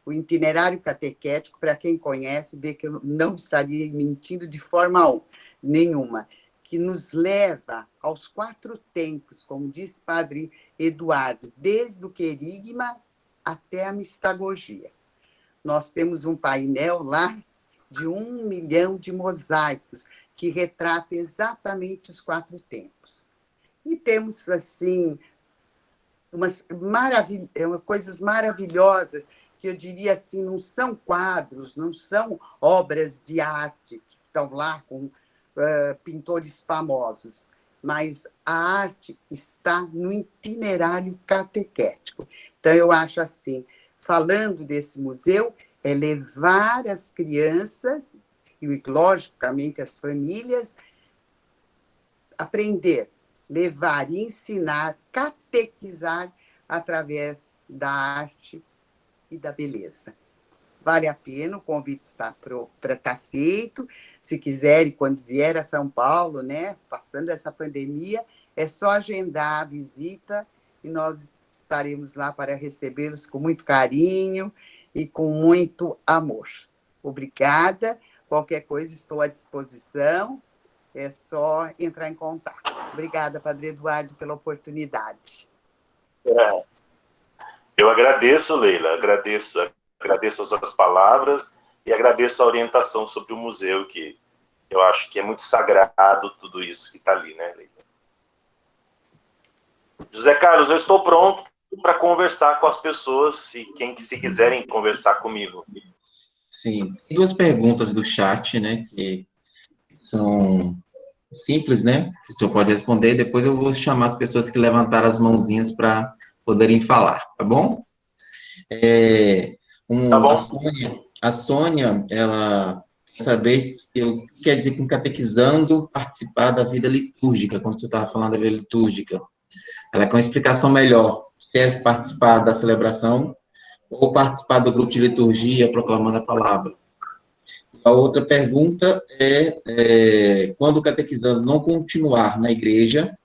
O itinerário catequético, para quem conhece, vê que eu não estaria mentindo de forma nenhuma, que nos leva aos 4 tempos, como disse Padre Eduardo, desde o querigma até a mistagogia. Nós temos um painel lá de 1 milhão de mosaicos, que retrata exatamente os 4 tempos. E temos, assim, coisas maravilhosas, que eu diria assim, não são quadros, não são obras de arte que estão lá com pintores famosos, mas a arte está no itinerário catequético. Então, eu acho assim, falando desse museu, é levar as crianças, e logicamente as famílias, aprender, levar, ensinar, catequizar através da arte e da beleza. Vale a pena, o convite está para estar feito. Se quiserem, quando vier a São Paulo, né, passando essa pandemia, é só agendar a visita e nós estaremos lá para recebê-los com muito carinho e com muito amor. Obrigada. Qualquer coisa, estou à disposição. É só entrar em contato. Obrigada, Padre Eduardo, pela oportunidade. Eu agradeço, Leila, agradeço as suas palavras e agradeço a orientação sobre o museu, que eu acho que é muito sagrado tudo isso que está ali, né, Leila? José Carlos, eu estou pronto para conversar com as pessoas, se quiserem conversar comigo. Sim, tem 2 perguntas do chat, né, que são simples, né, o senhor pode responder, depois eu vou chamar as pessoas que levantaram as mãozinhas para poderem falar, tá bom? Tá bom? A Sônia, ela quer saber o que quer dizer com catequizando participar da vida litúrgica, quando você estava falando da vida litúrgica. Ela quer uma explicação melhor, quer participar da celebração ou participar do grupo de liturgia proclamando a palavra. A outra pergunta quando o catequizando não continuar na igreja,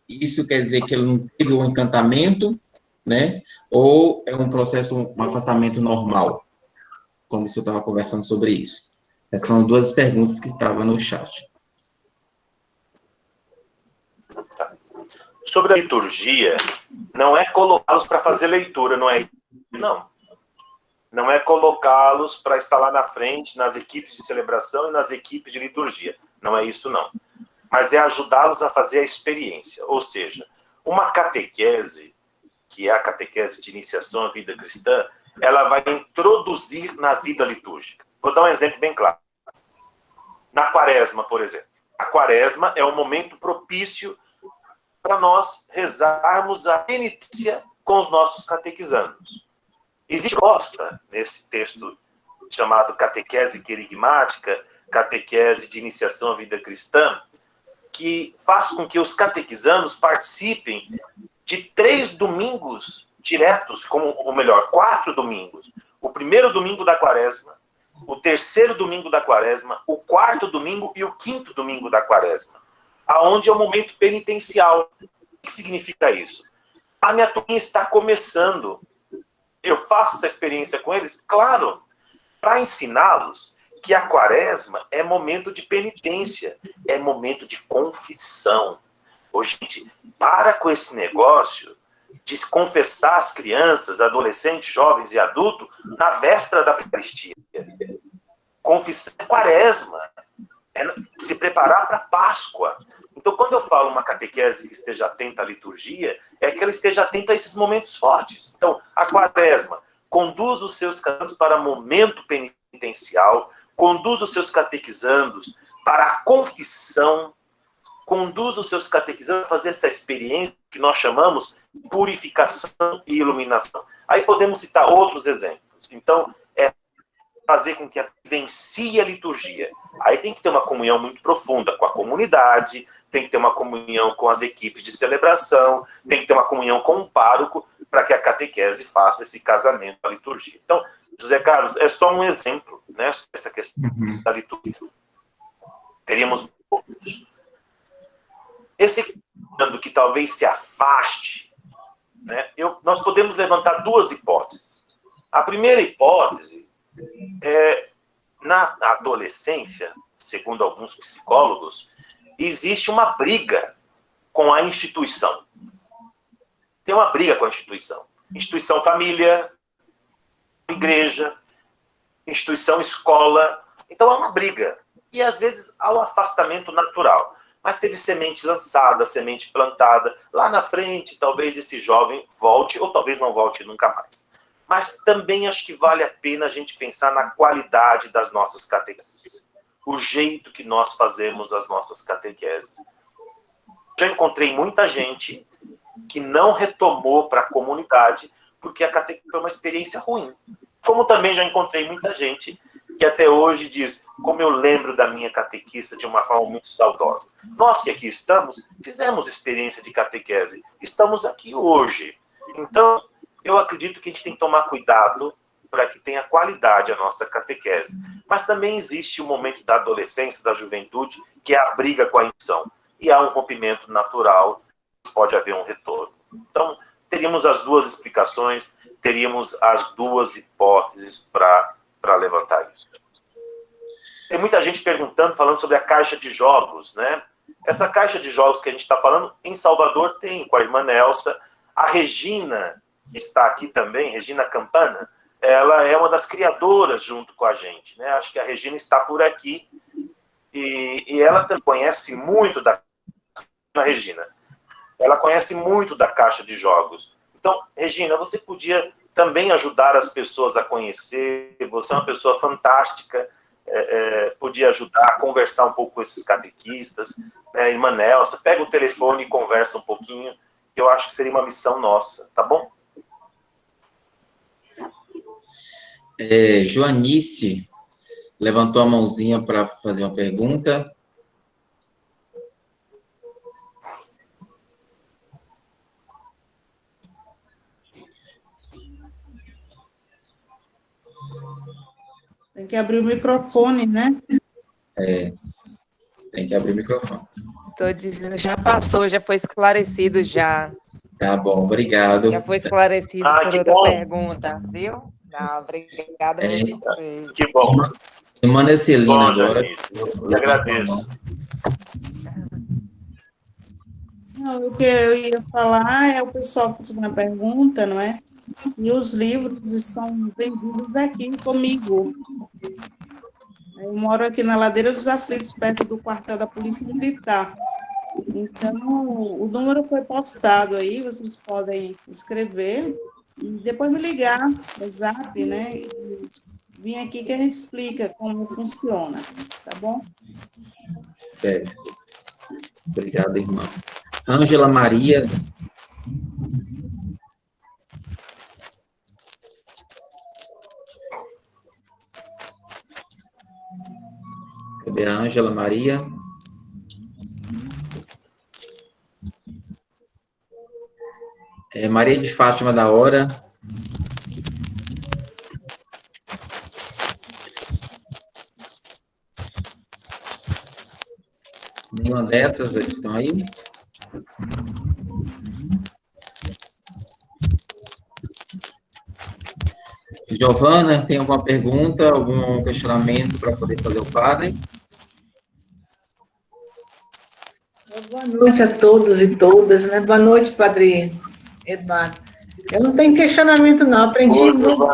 isso quer dizer que ele não teve um encantamento, né? Ou é um processo, um afastamento normal? Quando você estava conversando sobre isso. Essas são 2 perguntas que estavam no chat. Sobre a liturgia, não é colocá-los para fazer leitura, não é? Não. Não é colocá-los para estar lá na frente, nas equipes de celebração e nas equipes de liturgia. Não é isso, não. Mas é ajudá-los a fazer a experiência. Ou seja, uma catequese, que é a catequese de iniciação à vida cristã, ela vai introduzir na vida litúrgica. Vou dar um exemplo bem claro. Na quaresma, por exemplo. A quaresma é um momento propício para nós rezarmos a penitência com os nossos catequizandos. Existe proposta nesse texto chamado catequese querigmática, catequese de iniciação à vida cristã, que faz com que os catequizandos participem de 3 domingos diretos, ou melhor, 4 domingos. O primeiro domingo da quaresma, o terceiro domingo da quaresma, o 4º domingo e o 5º domingo da quaresma, aonde é o momento penitencial. O que significa isso? A minha turminha está começando. Eu faço essa experiência com eles, claro, para ensiná-los que a quaresma é momento de penitência, é momento de confissão. Ô, gente, para com esse negócio de confessar as crianças, adolescentes, jovens e adultos na véspera da Eucaristia. Confissão é quaresma, é se preparar para a Páscoa. Então, quando eu falo uma catequese que esteja atenta à liturgia, é que ela esteja atenta a esses momentos fortes. Então, a quaresma conduz os seus catequizandos para momento penitencial, conduz os seus catequizandos para a confissão, conduz os seus catequizandos a fazer essa experiência que nós chamamos de purificação e iluminação. Aí podemos citar outros exemplos. Então, é fazer com que vivencie a liturgia. Aí tem que ter uma comunhão muito profunda com a comunidade, tem que ter uma comunhão com as equipes de celebração, tem que ter uma comunhão com o pároco para que a catequese faça esse casamento da liturgia. Então, José Carlos, é só um exemplo, né, essa questão da liturgia. Teríamos outros. Esse que talvez se afaste, né, nós podemos levantar 2 hipóteses. A primeira hipótese é, na adolescência, segundo alguns psicólogos, existe uma briga com a instituição. Tem uma briga com a instituição. Instituição família, igreja, instituição escola. Então há uma briga. E às vezes há o afastamento natural. Mas teve semente lançada, semente plantada. Lá na frente, talvez esse jovem volte, ou talvez não volte nunca mais. Mas também acho que vale a pena a gente pensar na qualidade das nossas catequeses. O jeito que nós fazemos as nossas catequeses. Já encontrei muita gente que não retomou para a comunidade porque a catequese foi uma experiência ruim. Como também já encontrei muita gente que até hoje diz, como eu lembro da minha catequista de uma forma muito saudosa. Nós que aqui estamos, fizemos experiência de catequese. Estamos aqui hoje. Então, eu acredito que a gente tem que tomar cuidado para que tenha qualidade a nossa catequese. Mas também existe o momento da adolescência, da juventude, que é a briga com a instituição. E há um rompimento natural, pode haver um retorno. Então, teríamos as duas explicações, teríamos as duas hipóteses para levantar isso. Tem muita gente perguntando, falando sobre a caixa de jogos, né? Essa caixa de jogos que a gente está falando, em Salvador tem, com a irmã Nelsa. A Regina, que está aqui também, Regina Campana, ela é uma das criadoras junto com a gente, né? Acho que a Regina está por aqui e ela também conhece muito da Regina. Ela conhece muito da caixa de jogos. Então, Regina, você podia também ajudar as pessoas a conhecer, você é uma pessoa fantástica, podia ajudar a conversar um pouco com esses catequistas, né? Irmã Nelsa, pega o telefone e conversa um pouquinho, eu acho que seria uma missão nossa, tá bom? Joanice levantou a mãozinha para fazer uma pergunta. Tem que abrir o microfone, né? Tem que abrir o microfone. Estou dizendo, já passou, já foi esclarecido já. Tá bom, obrigado. Já foi esclarecido por outra bom. pergunta, viu? Não, obrigada a você. Que bom. Irmã Nelcelina Bom, agora. Janice, eu agradeço. Não, o que eu ia falar é o pessoal que está fazendo a pergunta, não é? E os livros estão vendidos aqui comigo. Eu moro aqui na Ladeira dos Aflitos, perto do quartel da Polícia Militar. Então, o número foi postado aí, vocês podem escrever e depois me ligar no Zap, né? E vim aqui que a gente explica como funciona, tá bom? Certo. Obrigado, irmã. Ângela Maria. Cadê a Ângela Maria? Maria de Fátima da Hora. Nenhuma dessas estão aí? Giovana, tem alguma pergunta, algum questionamento para poder fazer o padre? Boa noite a todos e todas, né? Boa noite, Padre Eduardo. Eu não tenho questionamento, não. Aprendi muito.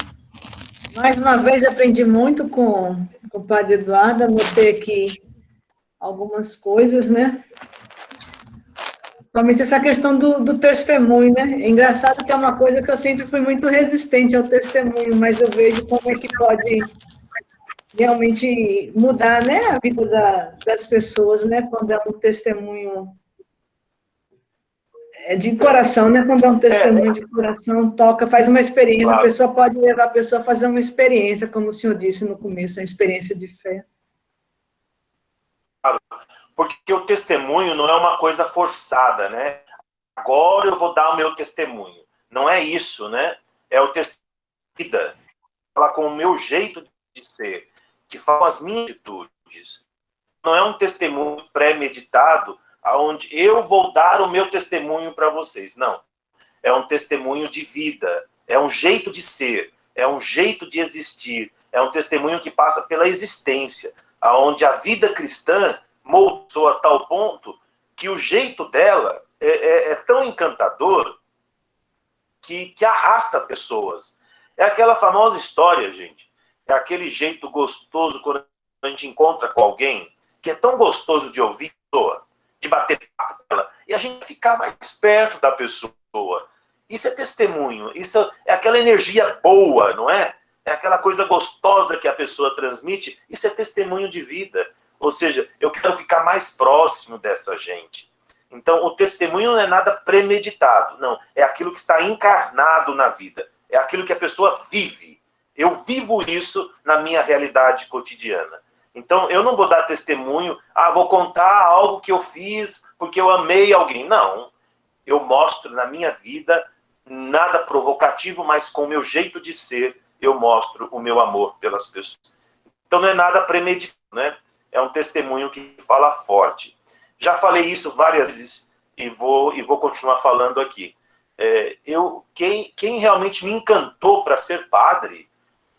Mais uma vez, aprendi muito com o Padre Eduardo. Anotei aqui algumas coisas, né? Principalmente essa questão do testemunho, né? É engraçado que é uma coisa que eu sempre fui muito resistente ao testemunho, mas eu vejo como é que pode realmente mudar, né, a vida das pessoas, né, quando é um testemunho de coração, né, quando é um testemunho de coração, toca, faz uma experiência, claro. A pessoa pode levar a pessoa a fazer uma experiência, como o senhor disse no começo, uma experiência de fé. Porque o testemunho não é uma coisa forçada, né? Agora eu vou dar o meu testemunho. Não é isso, né? É o testemunho da vida. Fala com o meu jeito de ser, que falam as minhas atitudes. Não é um testemunho pré-meditado, onde eu vou dar o meu testemunho para vocês. Não. É um testemunho de vida. É um jeito de ser. é um jeito de existir, é um testemunho que passa pela existência, onde a vida cristã moldou a tal ponto que o jeito dela é tão encantador que arrasta pessoas. É aquela famosa história, gente, é aquele jeito gostoso quando a gente encontra com alguém, que é tão gostoso de ouvir a pessoa, de bater papo com ela, e a gente ficar mais perto da pessoa. Isso é testemunho, isso é aquela energia boa, não é? É aquela coisa gostosa que a pessoa transmite, isso é testemunho de vida. Ou seja, eu quero ficar mais próximo dessa gente. Então, o testemunho não é nada premeditado, não. É aquilo que está encarnado na vida. É aquilo que a pessoa vive. Eu vivo isso na minha realidade cotidiana. Então, eu não vou dar testemunho, vou contar algo que eu fiz porque eu amei alguém. Não. Eu mostro na minha vida nada provocativo, mas com o meu jeito de ser, eu mostro o meu amor pelas pessoas. Então, não é nada premeditado, né? É um testemunho que fala forte. Já falei isso várias vezes e vou continuar falando aqui. Quem realmente me encantou para ser padre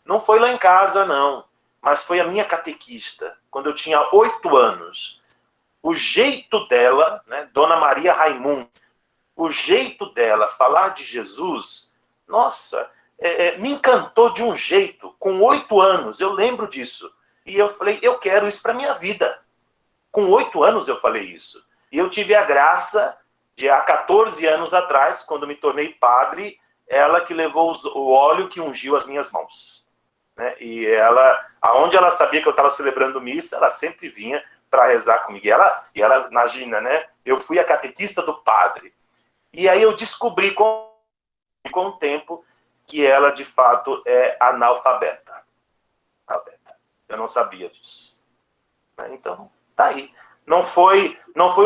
não foi lá em casa, não, mas foi a minha catequista, quando eu tinha 8 anos. O jeito dela, né, Dona Maria Raimundo, o jeito dela falar de Jesus, nossa, me encantou de um jeito. Com 8 anos, eu lembro disso. E eu falei, eu quero isso para minha vida. Com 8 anos eu falei isso. E eu tive a graça de, há 14 anos atrás, quando me tornei padre, ela que levou o óleo que ungiu as minhas mãos. Né? E ela, aonde ela sabia que eu estava celebrando missa, ela sempre vinha para rezar comigo. E ela, imagina, né? Eu fui a catequista do padre. E aí eu descobri com o tempo que ela, de fato, é analfabeta. Eu não sabia disso. Então, tá aí. Não foi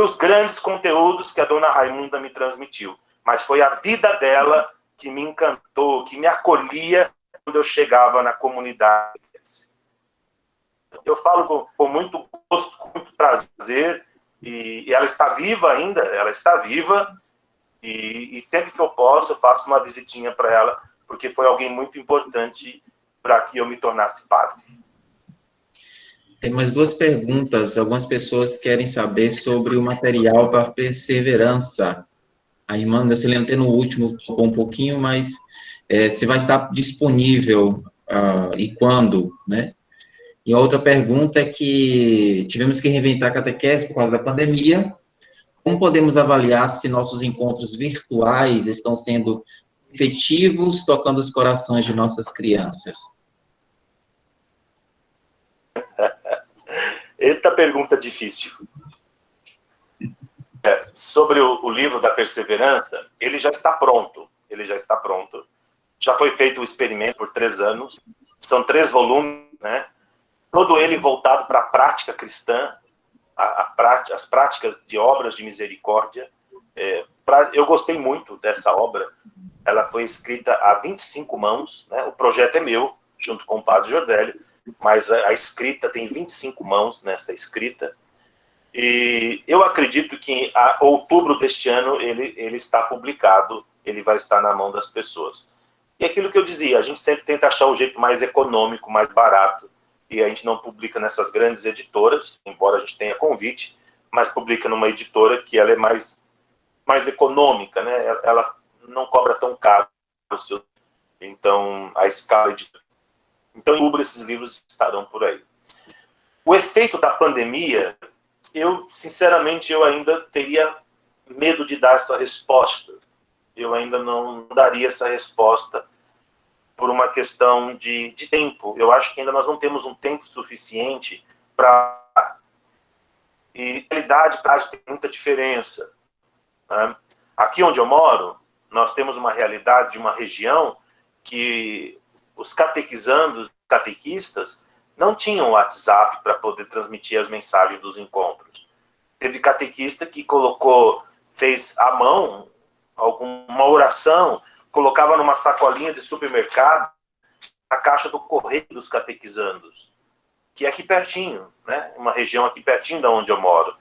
os grandes conteúdos que a Dona Raimunda me transmitiu, mas foi a vida dela que me encantou, que me acolhia quando eu chegava na comunidade. Eu falo com muito gosto, com muito prazer, e ela está viva ainda, ela está viva, e sempre que eu posso, eu faço uma visitinha para ela, porque foi alguém muito importante para que eu me tornasse padre. Tem mais 2 perguntas. Algumas pessoas querem saber sobre o material para perseverança. A irmã Neucelina, até no último, tocou um pouquinho, mas se vai estar disponível e quando, né? E a outra pergunta é que tivemos que reinventar a catequese por causa da pandemia. Como podemos avaliar se nossos encontros virtuais estão sendo efetivos, tocando os corações de nossas crianças? Eita pergunta difícil. Sobre o livro da perseverança, ele já está pronto. Já foi feito o experimento por 3 anos. São 3 volumes, né? Todo ele voltado para a prática cristã, as práticas de obras de misericórdia. Eu gostei muito dessa obra. Ela foi escrita a 25 mãos, né? O projeto é meu, junto com o padre Jordélio, mas a escrita tem 25 mãos nesta escrita. E eu acredito que em outubro deste ano ele está publicado, ele vai estar na mão das pessoas. E aquilo que eu dizia, a gente sempre tenta achar o jeito mais econômico, mais barato, e a gente não publica nessas grandes editoras, embora a gente tenha convite, mas publica numa editora que ela é mais econômica, né? Ela não cobra tão caro o seu, então a escala editora. Então, em outubro, esses livros estarão por aí. O efeito da pandemia, sinceramente, eu ainda teria medo de dar essa resposta. Eu ainda não daria essa resposta por uma questão de tempo. Eu acho que ainda nós não temos um tempo suficiente para... E realidade e prática tem muita diferença. Né? Aqui onde eu moro, nós temos uma realidade de uma região que os catequizandos, catequistas, não tinham WhatsApp para poder transmitir as mensagens dos encontros. Teve catequista que fez à mão alguma oração, colocava numa sacolinha de supermercado, na caixa do correio dos catequizandos, que é aqui pertinho, né? Uma região aqui pertinho de onde eu moro.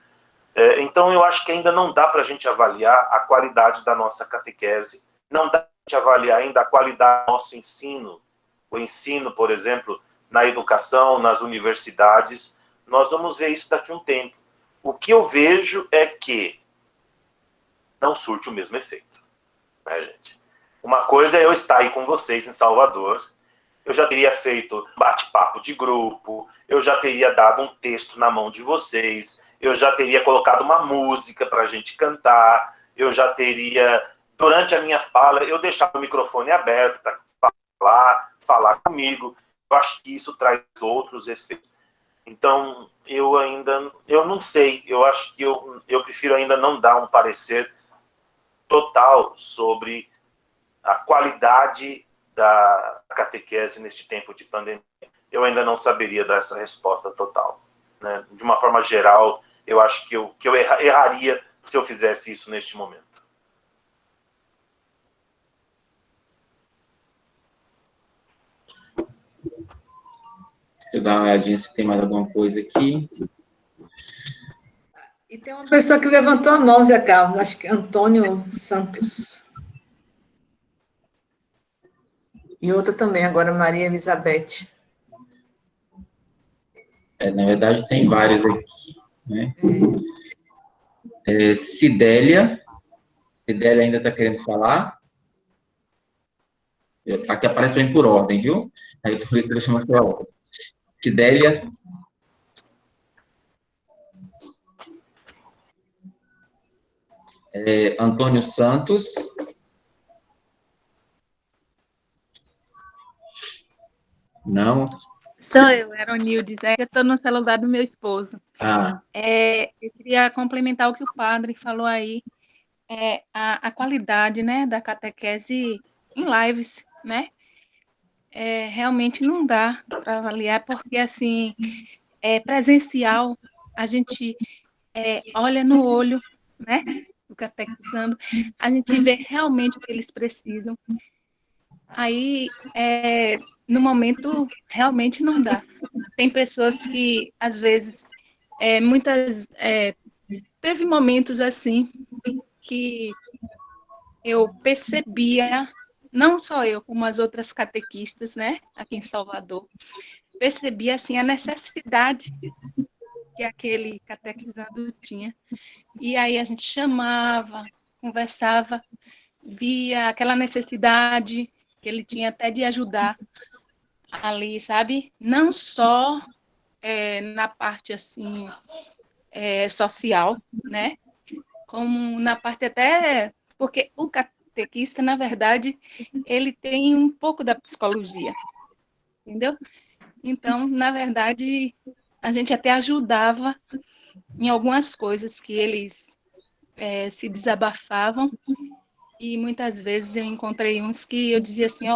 Então eu acho que ainda não dá para a gente avaliar a qualidade da nossa catequese, não dá para a gente avaliar ainda a qualidade do nosso ensino, o ensino, por exemplo, na educação, nas universidades, nós vamos ver isso daqui a um tempo. O que eu vejo é que não surte o mesmo efeito, né, gente? Uma coisa é eu estar aí com vocês em Salvador, eu já teria feito bate-papo de grupo, eu já teria dado um texto na mão de vocês, eu já teria colocado uma música para a gente cantar, eu já teria, durante a minha fala, eu deixava o microfone aberto para falar comigo. Eu acho que isso traz outros efeitos. Então, eu não sei, eu acho que eu prefiro ainda não dar um parecer total sobre a qualidade da catequese neste tempo de pandemia. Eu ainda não saberia dar essa resposta total, né? De uma forma geral, eu acho que eu erraria se eu fizesse isso neste momento. Deixa eu dar uma olhadinha se tem mais alguma coisa aqui. E tem uma pessoa que levantou a mão, Zé Carlos, acho que é Antônio Santos. E outra também, agora Maria Elizabeth. Na verdade, tem vários aqui, né? Cidélia ainda está querendo falar? Aqui aparece bem por ordem, viu? Aí por isso que eu chamo aqui a ordem. Cidélia. Antônio Santos. Não. Sou eu, Eronildes. Eu estou no celular do meu esposo. Eu queria complementar o que o padre falou aí, a qualidade, né, da catequese em lives, né? Realmente não dá para avaliar, porque, assim, presencial, a gente olha no olho, né, do catequizando, a gente vê realmente o que eles precisam. Aí, no momento, realmente não dá. Tem pessoas que, às vezes, teve momentos assim que eu percebia, não só eu, como as outras catequistas, né, aqui em Salvador, percebia, assim, a necessidade que aquele catequizado tinha. E aí a gente chamava, conversava, via aquela necessidade que ele tinha até de ajudar ali, sabe? Não só na parte, assim, social, né? Como na parte até... Porque o catequista, na verdade, ele tem um pouco da psicologia, entendeu? Então, na verdade, a gente até ajudava em algumas coisas que eles se desabafavam, e muitas vezes eu encontrei uns que eu dizia assim,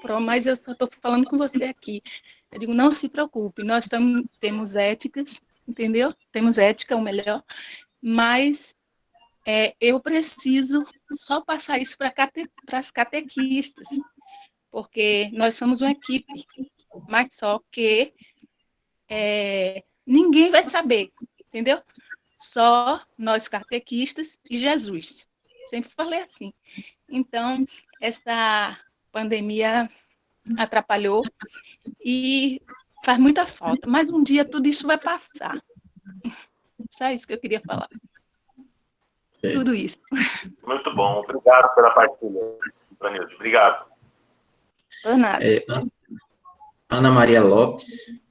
Pro, mas eu só estou falando com você aqui. Eu digo, não se preocupe, nós temos éticas, entendeu? Temos ética, o melhor, mas eu preciso só passar isso para as catequistas, porque nós somos uma equipe, mas só que ninguém vai saber, entendeu? Só nós catequistas e Jesus. Sempre falei assim. Então, essa pandemia atrapalhou e faz muita falta. Mas um dia tudo isso vai passar. Só isso que eu queria falar. Tudo isso. Muito bom. Obrigado pela partilha, Vanilde. Obrigado. Por nada. Ana Maria Lopes.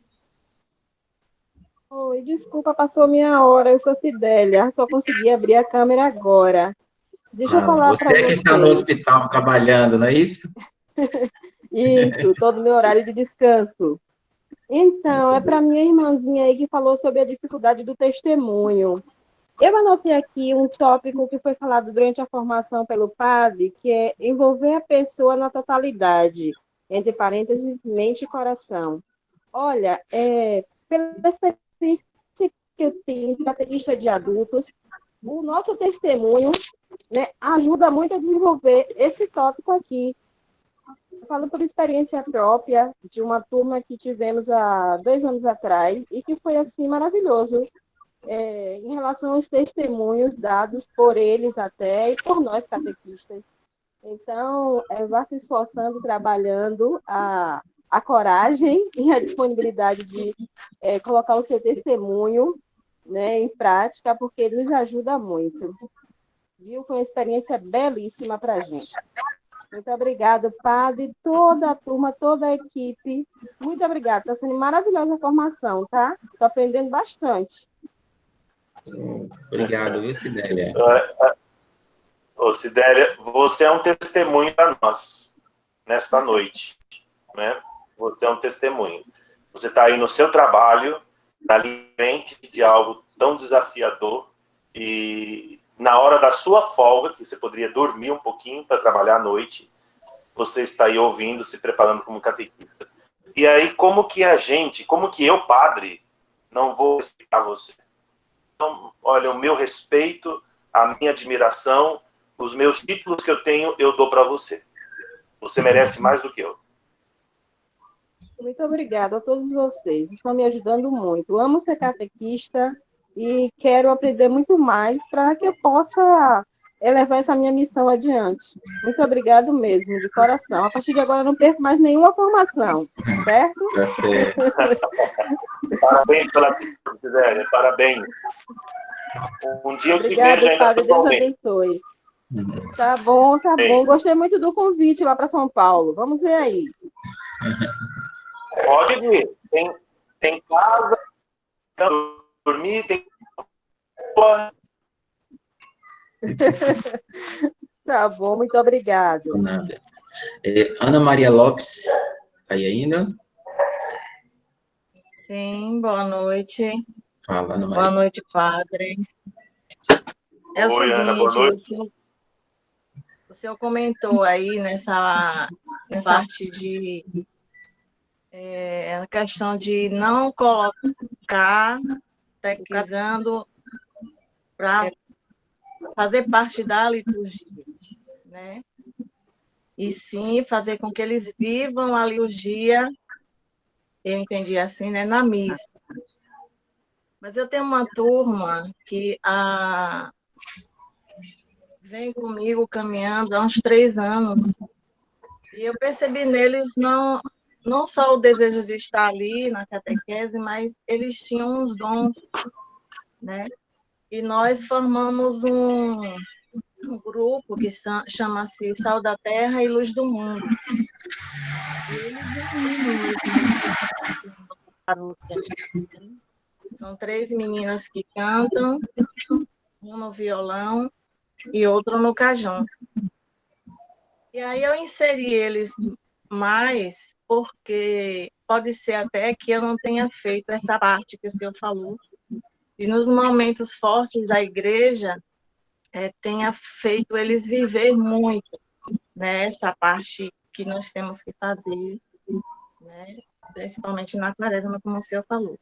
Oi, desculpa, passou minha hora. Eu sou Cidélia, só consegui abrir a câmera agora. Deixa eu falar para Você é que está no hospital trabalhando, não é isso? Isso, todo o meu horário de descanso. Então, é para minha irmãzinha aí que falou sobre a dificuldade do testemunho. Eu anotei aqui um tópico que foi falado durante a formação pelo padre, que é envolver a pessoa na totalidade, entre parênteses, mente e coração. Olha, pela experiência que eu tenho de catequista de adultos, o nosso testemunho, né, ajuda muito a desenvolver esse tópico aqui. Eu falo por experiência própria de uma turma que tivemos há 2 anos atrás e que foi assim maravilhoso em relação aos testemunhos dados por eles até e por nós catequistas. Então, vá se esforçando, trabalhando a coragem e a disponibilidade de colocar o seu testemunho, né, em prática, porque nos ajuda muito. Viu? Foi uma experiência belíssima para a gente. Muito obrigada, padre, toda a turma, toda a equipe. Muito obrigada. Está sendo maravilhosa a formação, tá? Estou aprendendo bastante. Obrigado, viu, Cidélia? Ô, Cidélia, você é um testemunho para nós, nesta noite, né? Você é um testemunho. Você está aí no seu trabalho, na frente de algo tão desafiador, e na hora da sua folga, que você poderia dormir um pouquinho para trabalhar à noite, você está aí ouvindo, se preparando como catequista. E aí, como que eu, padre, não vou respeitar você? Então, olha, o meu respeito, a minha admiração, os meus títulos que eu tenho, eu dou para você. Você merece mais do que eu. Muito obrigada a todos vocês. Estão me ajudando muito. Amo ser catequista e quero aprender muito mais para que eu possa levar essa minha missão adiante. Muito obrigado mesmo, de coração. A partir de agora, eu não perco mais nenhuma formação, certo? Tá certo. Parabéns pela Cidélia, parabéns. Um dia eu te vejo Obrigada, ainda padre. Deus pessoalmente. abençoe. Tá bom, tá bom. Gostei muito do convite lá para São Paulo. Vamos ver aí. Pode vir. Tem casa, tem dormir, tem... Tá bom, muito obrigado. Nada. Ana Maria Lopes, tá aí ainda? Sim, boa noite. Fala, Ana Maria. Boa noite, padre. É o Oi, seguinte, Ana, boa noite. o senhor comentou aí nessa parte de a questão de não colocar catequizando para fazer parte da liturgia, né? E sim fazer com que eles vivam a liturgia, eu entendi assim, né, na missa. Mas eu tenho uma turma que vem comigo caminhando há uns 3 anos, e eu percebi neles não só o desejo de estar ali na catequese, mas eles tinham uns dons, né? E nós formamos um grupo que chama-se Sal da Terra e Luz do Mundo. E eles reúnem na nossa paróquia. São 3 meninas que cantam, uma no violão e outra no cajão. E aí eu inseri eles mais porque pode ser até que eu não tenha feito essa parte que o senhor falou, e nos momentos fortes da igreja tenha feito eles viver muito, né, essa parte que nós temos que fazer, né, principalmente na quaresma, como o senhor falou.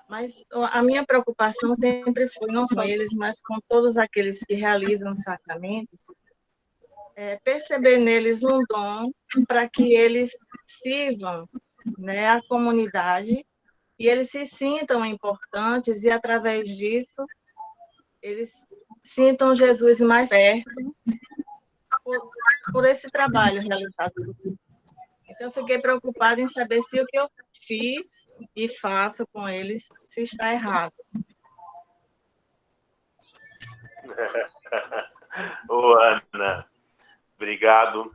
Mas a minha preocupação sempre foi, não só eles, mas com todos aqueles que realizam sacramentos, perceber neles um dom para que eles sirvam, né, a comunidade, e eles se sintam importantes, e através disso eles sintam Jesus mais perto por esse trabalho realizado. Então, eu fiquei preocupada em saber se o que eu fiz e faço com eles se está errado. Ô, Ana, obrigado.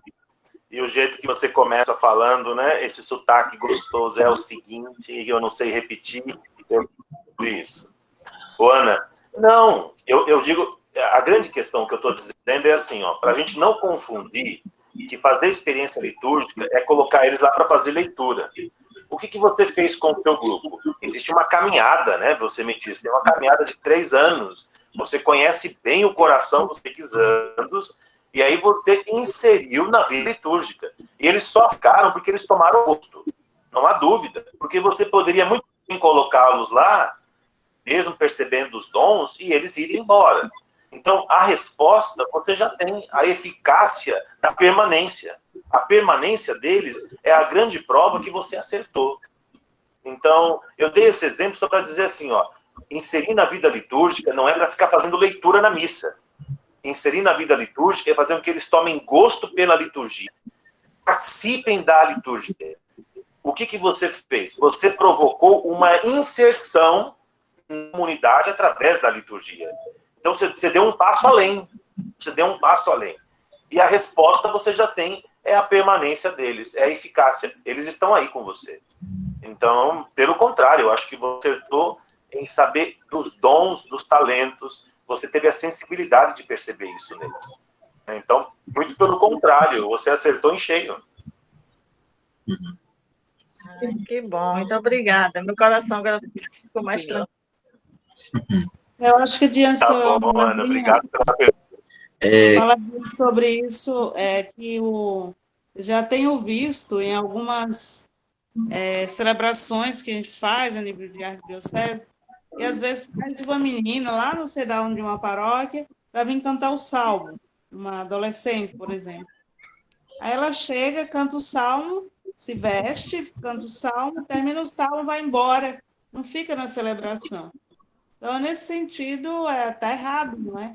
E o jeito que você começa falando, né? Esse sotaque gostoso é o seguinte, eu não sei repetir, eu isso. Ô, Ana, não, eu digo, a grande questão que eu estou dizendo é assim, ó, para a gente não confundir que fazer experiência litúrgica é colocar eles lá para fazer leitura. O que você fez com o seu grupo? Existe uma caminhada, né? Você me disse, tem uma caminhada de 3 anos. Você conhece bem o coração dos catequizandos, e aí você inseriu na vida litúrgica. E eles só ficaram porque eles tomaram gosto. Não há dúvida. Porque você poderia muito bem colocá-los lá, mesmo percebendo os dons, e eles irem embora. Então, a resposta, você já tem a eficácia da permanência. A permanência deles é a grande prova que você acertou. Então, eu dei esse exemplo só para dizer assim, ó, inserir na vida litúrgica não é para ficar fazendo leitura na missa. inserir na vida litúrgica é fazer com que eles tomem gosto pela liturgia. Participem da liturgia. O que você fez? Você provocou uma inserção na comunidade através da liturgia. Então, você deu um passo além. Você deu um passo além. E a resposta você já tem, é a permanência deles, é a eficácia. Eles estão aí com você. Então, pelo contrário, eu acho que você acertou em saber dos dons, dos talentos, você teve a sensibilidade de perceber isso neles. Então, muito pelo contrário, você acertou em cheio. Ai, que bom, muito obrigada. Meu coração agora ficou mais tranquilo. Eu acho que diante Tá bom, Ana, obrigado pela pergunta. Falar sobre isso, que eu já tenho visto em algumas celebrações que a gente faz a nível de arquidiocese, e às vezes traz uma menina lá no serão de uma paróquia para vir cantar o salmo, uma adolescente, por exemplo. Aí ela chega, canta o salmo, se veste, canta o salmo, termina o salmo, vai embora, não fica na celebração. Então, nesse sentido, está errado, não é?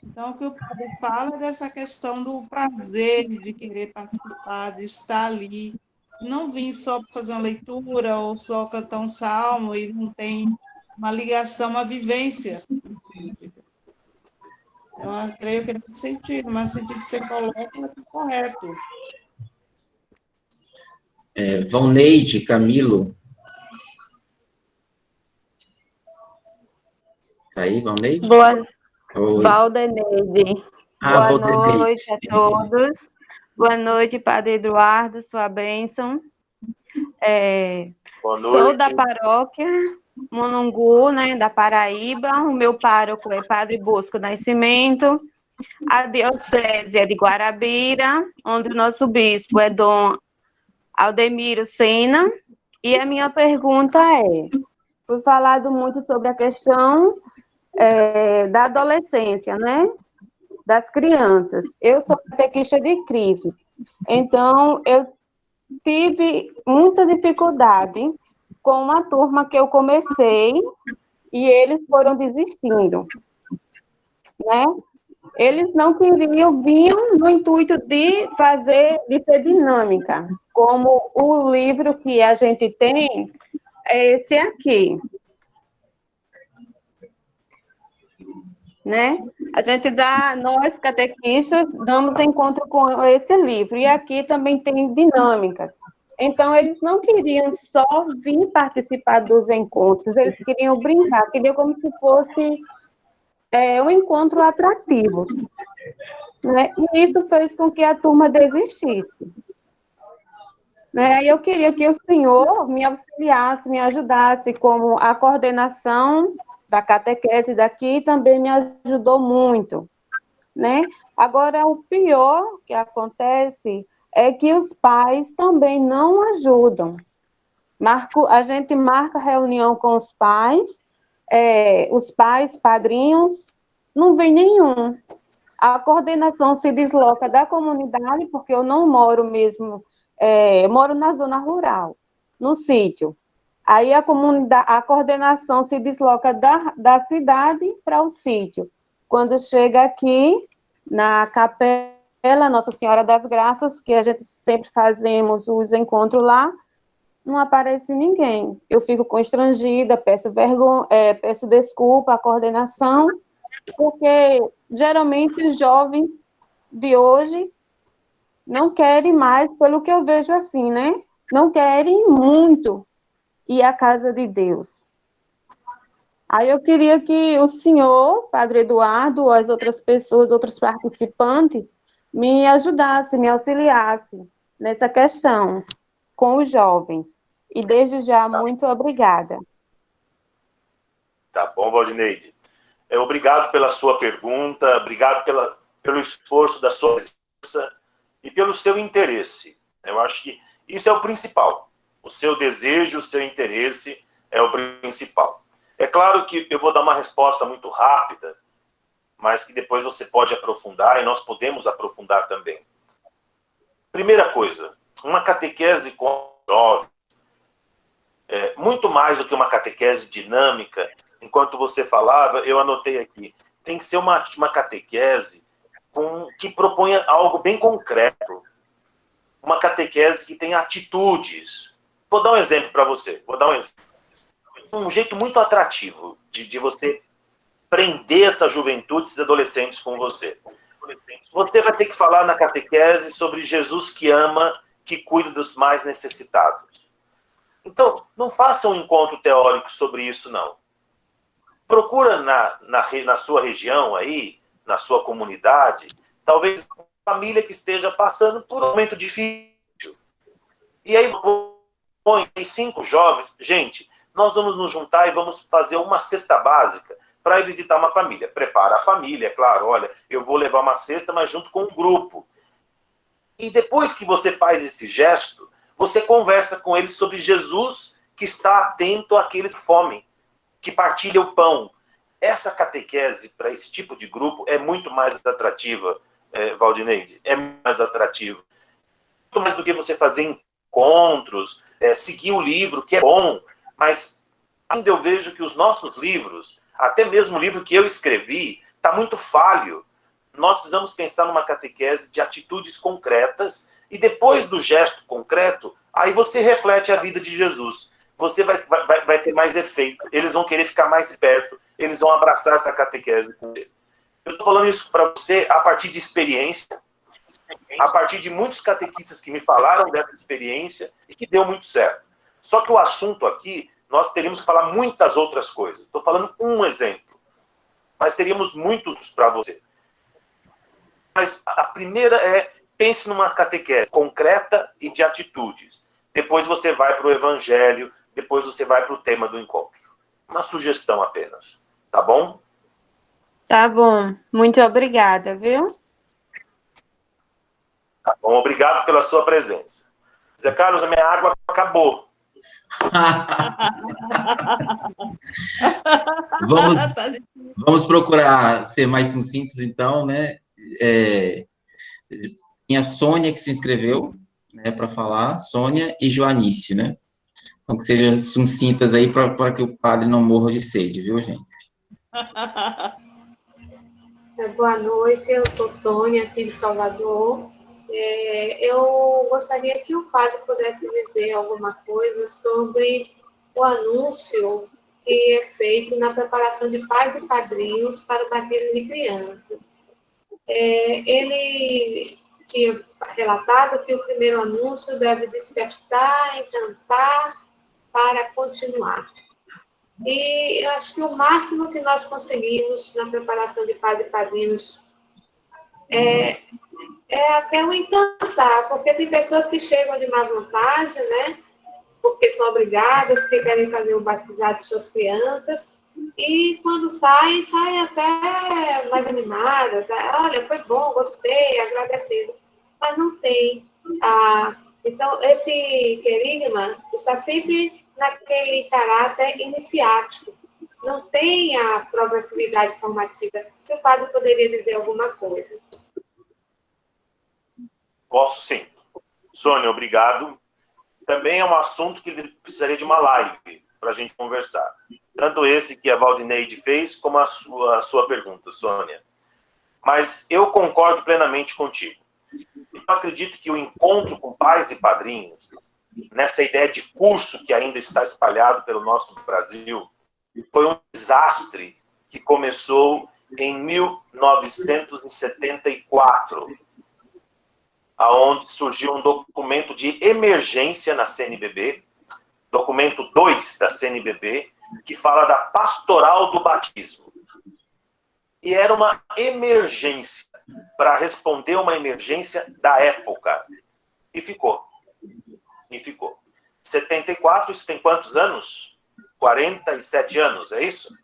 Então, o que o padre fala é dessa questão do prazer de querer participar, de estar ali, não vir só para fazer uma leitura ou só cantar um salmo e não tem uma ligação, uma vivência. Eu creio que é nesse sentido, mas no sentido que você coloca é correto. Valneide Camilo. Tá aí, Valneide? Valdeneide. Boa noite a todos. Boa noite, Padre Eduardo, sua bênção. Boa noite. Sou da paróquia Monungu, né, da Paraíba. O meu pároco é Padre Bosco Nascimento. A diocese é de Guarabira, onde o nosso bispo é Dom Aldemiro Sena. E a minha pergunta foi falado muito sobre a questão da adolescência, né? Das crianças. Eu sou catequista de Cristo, então eu tive muita dificuldade com uma turma que eu comecei e eles foram desistindo, né? Eles não queriam, vinham no intuito de ter dinâmica, como o livro que a gente tem é esse aqui, né? A gente nós catequistas, damos encontro com esse livro, e aqui também tem dinâmicas. Então, eles não queriam só vir participar dos encontros, eles queriam brincar, queriam como se fosse um encontro atrativo, né? E isso fez com que a turma desistisse. Né? Eu queria que o senhor me auxiliasse, me ajudasse, como a coordenação da catequese daqui também me ajudou muito, né? Agora, o pior que acontece é que os pais também não ajudam. A gente marca reunião com os pais, padrinhos, não vem nenhum. A coordenação se desloca da comunidade, porque eu não moro mesmo, moro na zona rural, no sítio. Aí a coordenação se desloca da cidade para o sítio. Quando chega aqui, na capela Nossa Senhora das Graças, que a gente sempre fazemos os encontros lá, não aparece ninguém. Eu fico constrangida, peço desculpa à coordenação, porque geralmente os jovens de hoje não querem mais, pelo que eu vejo assim, né? Não querem muito ir à casa de Deus. Aí eu queria que o senhor, Padre Eduardo, ou as outras pessoas, outros participantes, me ajudassem, me auxiliassem nessa questão com os jovens. E desde já, muito obrigada. Tá bom, Valdineide. Obrigado pela sua pergunta, obrigado pelo esforço da sua presença e pelo seu interesse. Eu acho que isso é o principal. O seu desejo, o seu interesse é o principal. É claro que eu vou dar uma resposta muito rápida, mas que depois você pode aprofundar, e nós podemos aprofundar também. Primeira coisa, uma catequese com jovens, muito mais do que uma catequese dinâmica. Enquanto você falava, eu anotei aqui, tem que ser uma catequese que proponha algo bem concreto. Uma catequese que tenha atitudes. Vou dar um exemplo para você. Um jeito muito atrativo de você prender essa juventude, esses adolescentes com você. Você vai ter que falar na catequese sobre Jesus que ama, que cuida dos mais necessitados. Então, não faça um encontro teórico sobre isso, não. Procura na sua região aí, na sua comunidade, talvez uma família que esteja passando por um momento difícil. E aí, põe 5 jovens. Gente, nós vamos nos juntar e vamos fazer uma cesta básica para ir visitar uma família. Prepara a família, é claro. Olha, eu vou levar uma cesta, mas junto com um grupo. E depois que você faz esse gesto, você conversa com eles sobre Jesus, que está atento àqueles que fomem, que partilha o pão. Essa catequese para esse tipo de grupo é muito mais atrativa, Valdineide. É mais atrativa. Muito mais do que você fazer encontros, seguir o livro, que é bom, mas ainda eu vejo que os nossos livros, até mesmo o livro que eu escrevi, está muito falho. Nós precisamos pensar numa catequese de atitudes concretas e depois do gesto concreto, aí você reflete a vida de Jesus. Você vai ter mais efeito. Eles vão querer ficar mais perto, eles vão abraçar essa catequese com você. Eu estou falando isso para você a partir de experiência, a partir de muitos catequistas que me falaram dessa experiência e que deu muito certo. Só que o assunto aqui, nós teríamos que falar muitas outras coisas. Estou falando um exemplo, mas teríamos muitos para você. Mas a primeira pense numa catequese concreta e de atitudes. Depois você vai para o evangelho, depois você vai para o tema do encontro. Uma sugestão apenas, tá bom? Tá bom, muito obrigada, viu? Tá bom, obrigado pela sua presença. Zé Carlos, a minha água acabou. Vamos procurar ser mais sucintos, então, né? Tem a Sônia que se inscreveu, né, para falar, Sônia e Joanice, né? Então, que sejam sucintas aí para que o padre não morra de sede, viu, gente? Boa noite, eu sou Sônia, aqui de Salvador. Eu gostaria que o padre pudesse dizer alguma coisa sobre o anúncio que é feito na preparação de pais e padrinhos para o batismo de crianças. Ele tinha relatado que o primeiro anúncio deve despertar, encantar, para continuar. E eu acho que o máximo que nós conseguimos na preparação de pais e padrinhos é até o encantar, porque tem pessoas que chegam de má vontade, né? Porque são obrigadas, porque querem fazer o batizado de suas crianças, e quando saem até mais animadas. Olha, foi bom, gostei, agradecendo. Mas não tem. Então, esse querigma está sempre naquele caráter iniciático. Não tem a progressividade formativa. Se o padre poderia dizer alguma coisa. Posso sim. Sônia, obrigado. Também é um assunto que precisaria de uma live para a gente conversar. Tanto esse que a Valdineide fez, como a sua pergunta, Sônia. Mas eu concordo plenamente contigo. Eu acredito que o encontro com pais e padrinhos, nessa ideia de curso que ainda está espalhado pelo nosso Brasil, foi um desastre que começou em 1974, aonde surgiu um documento de emergência na CNBB, documento 2 da CNBB, que fala da pastoral do batismo. E era uma emergência, para responder uma emergência da época. E ficou. 74, isso tem quantos anos? 47 anos, é isso?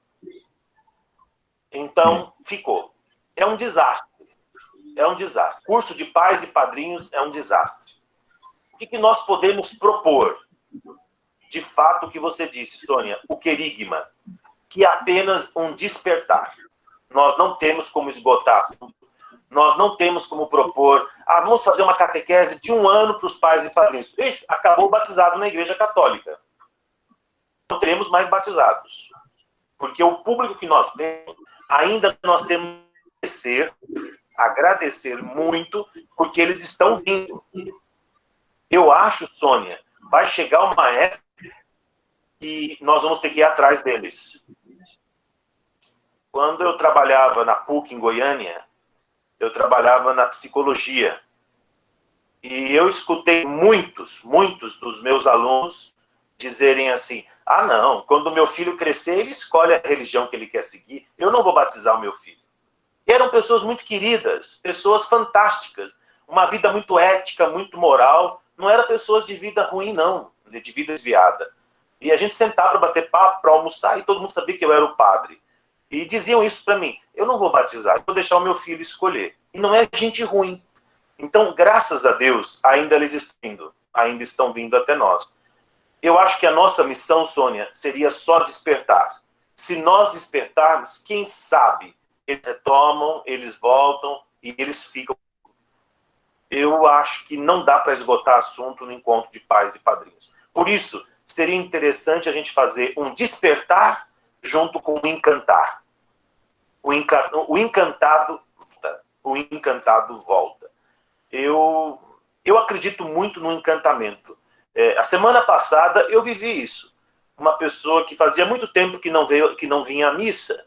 Então, ficou. É um desastre. Curso de pais e padrinhos é um desastre. O que nós podemos propor? De fato, o que você disse, Sônia, o querigma, que é apenas um despertar. Nós não temos como esgotar. Nós não temos como propor, vamos fazer uma catequese de 1 ano para os pais e padrinhos. Acabou o batizado na Igreja Católica. Não teremos mais batizados. Porque o público que nós temos, ainda nós temos que agradecer muito, porque eles estão vindo. Eu acho, Sônia, vai chegar uma época que nós vamos ter que ir atrás deles. Quando eu trabalhava na PUC, em Goiânia, eu trabalhava na psicologia. E eu escutei muitos dos meus alunos dizerem assim, ah, não, quando meu filho crescer, ele escolhe a religião que ele quer seguir, eu não vou batizar o meu filho. E eram pessoas muito queridas, pessoas fantásticas, uma vida muito ética, muito moral, não eram pessoas de vida ruim, não, de vida desviada. E a gente sentava para bater papo, para almoçar, e todo mundo sabia que eu era o padre. E diziam isso para mim, eu não vou batizar, eu vou deixar o meu filho escolher. E não é gente ruim. Então, graças a Deus, ainda estão vindo até nós. Eu acho que a nossa missão, Sônia, seria só despertar. Se nós despertarmos, quem sabe, eles retomam, eles voltam e eles ficam. Eu acho que não dá para esgotar assunto no encontro de pais e padrinhos. Por isso, seria interessante a gente fazer um despertar junto com o encantar. O encantado volta. Eu acredito muito no encantamento. A semana passada eu vivi isso. Uma pessoa que fazia muito tempo que não vinha à missa.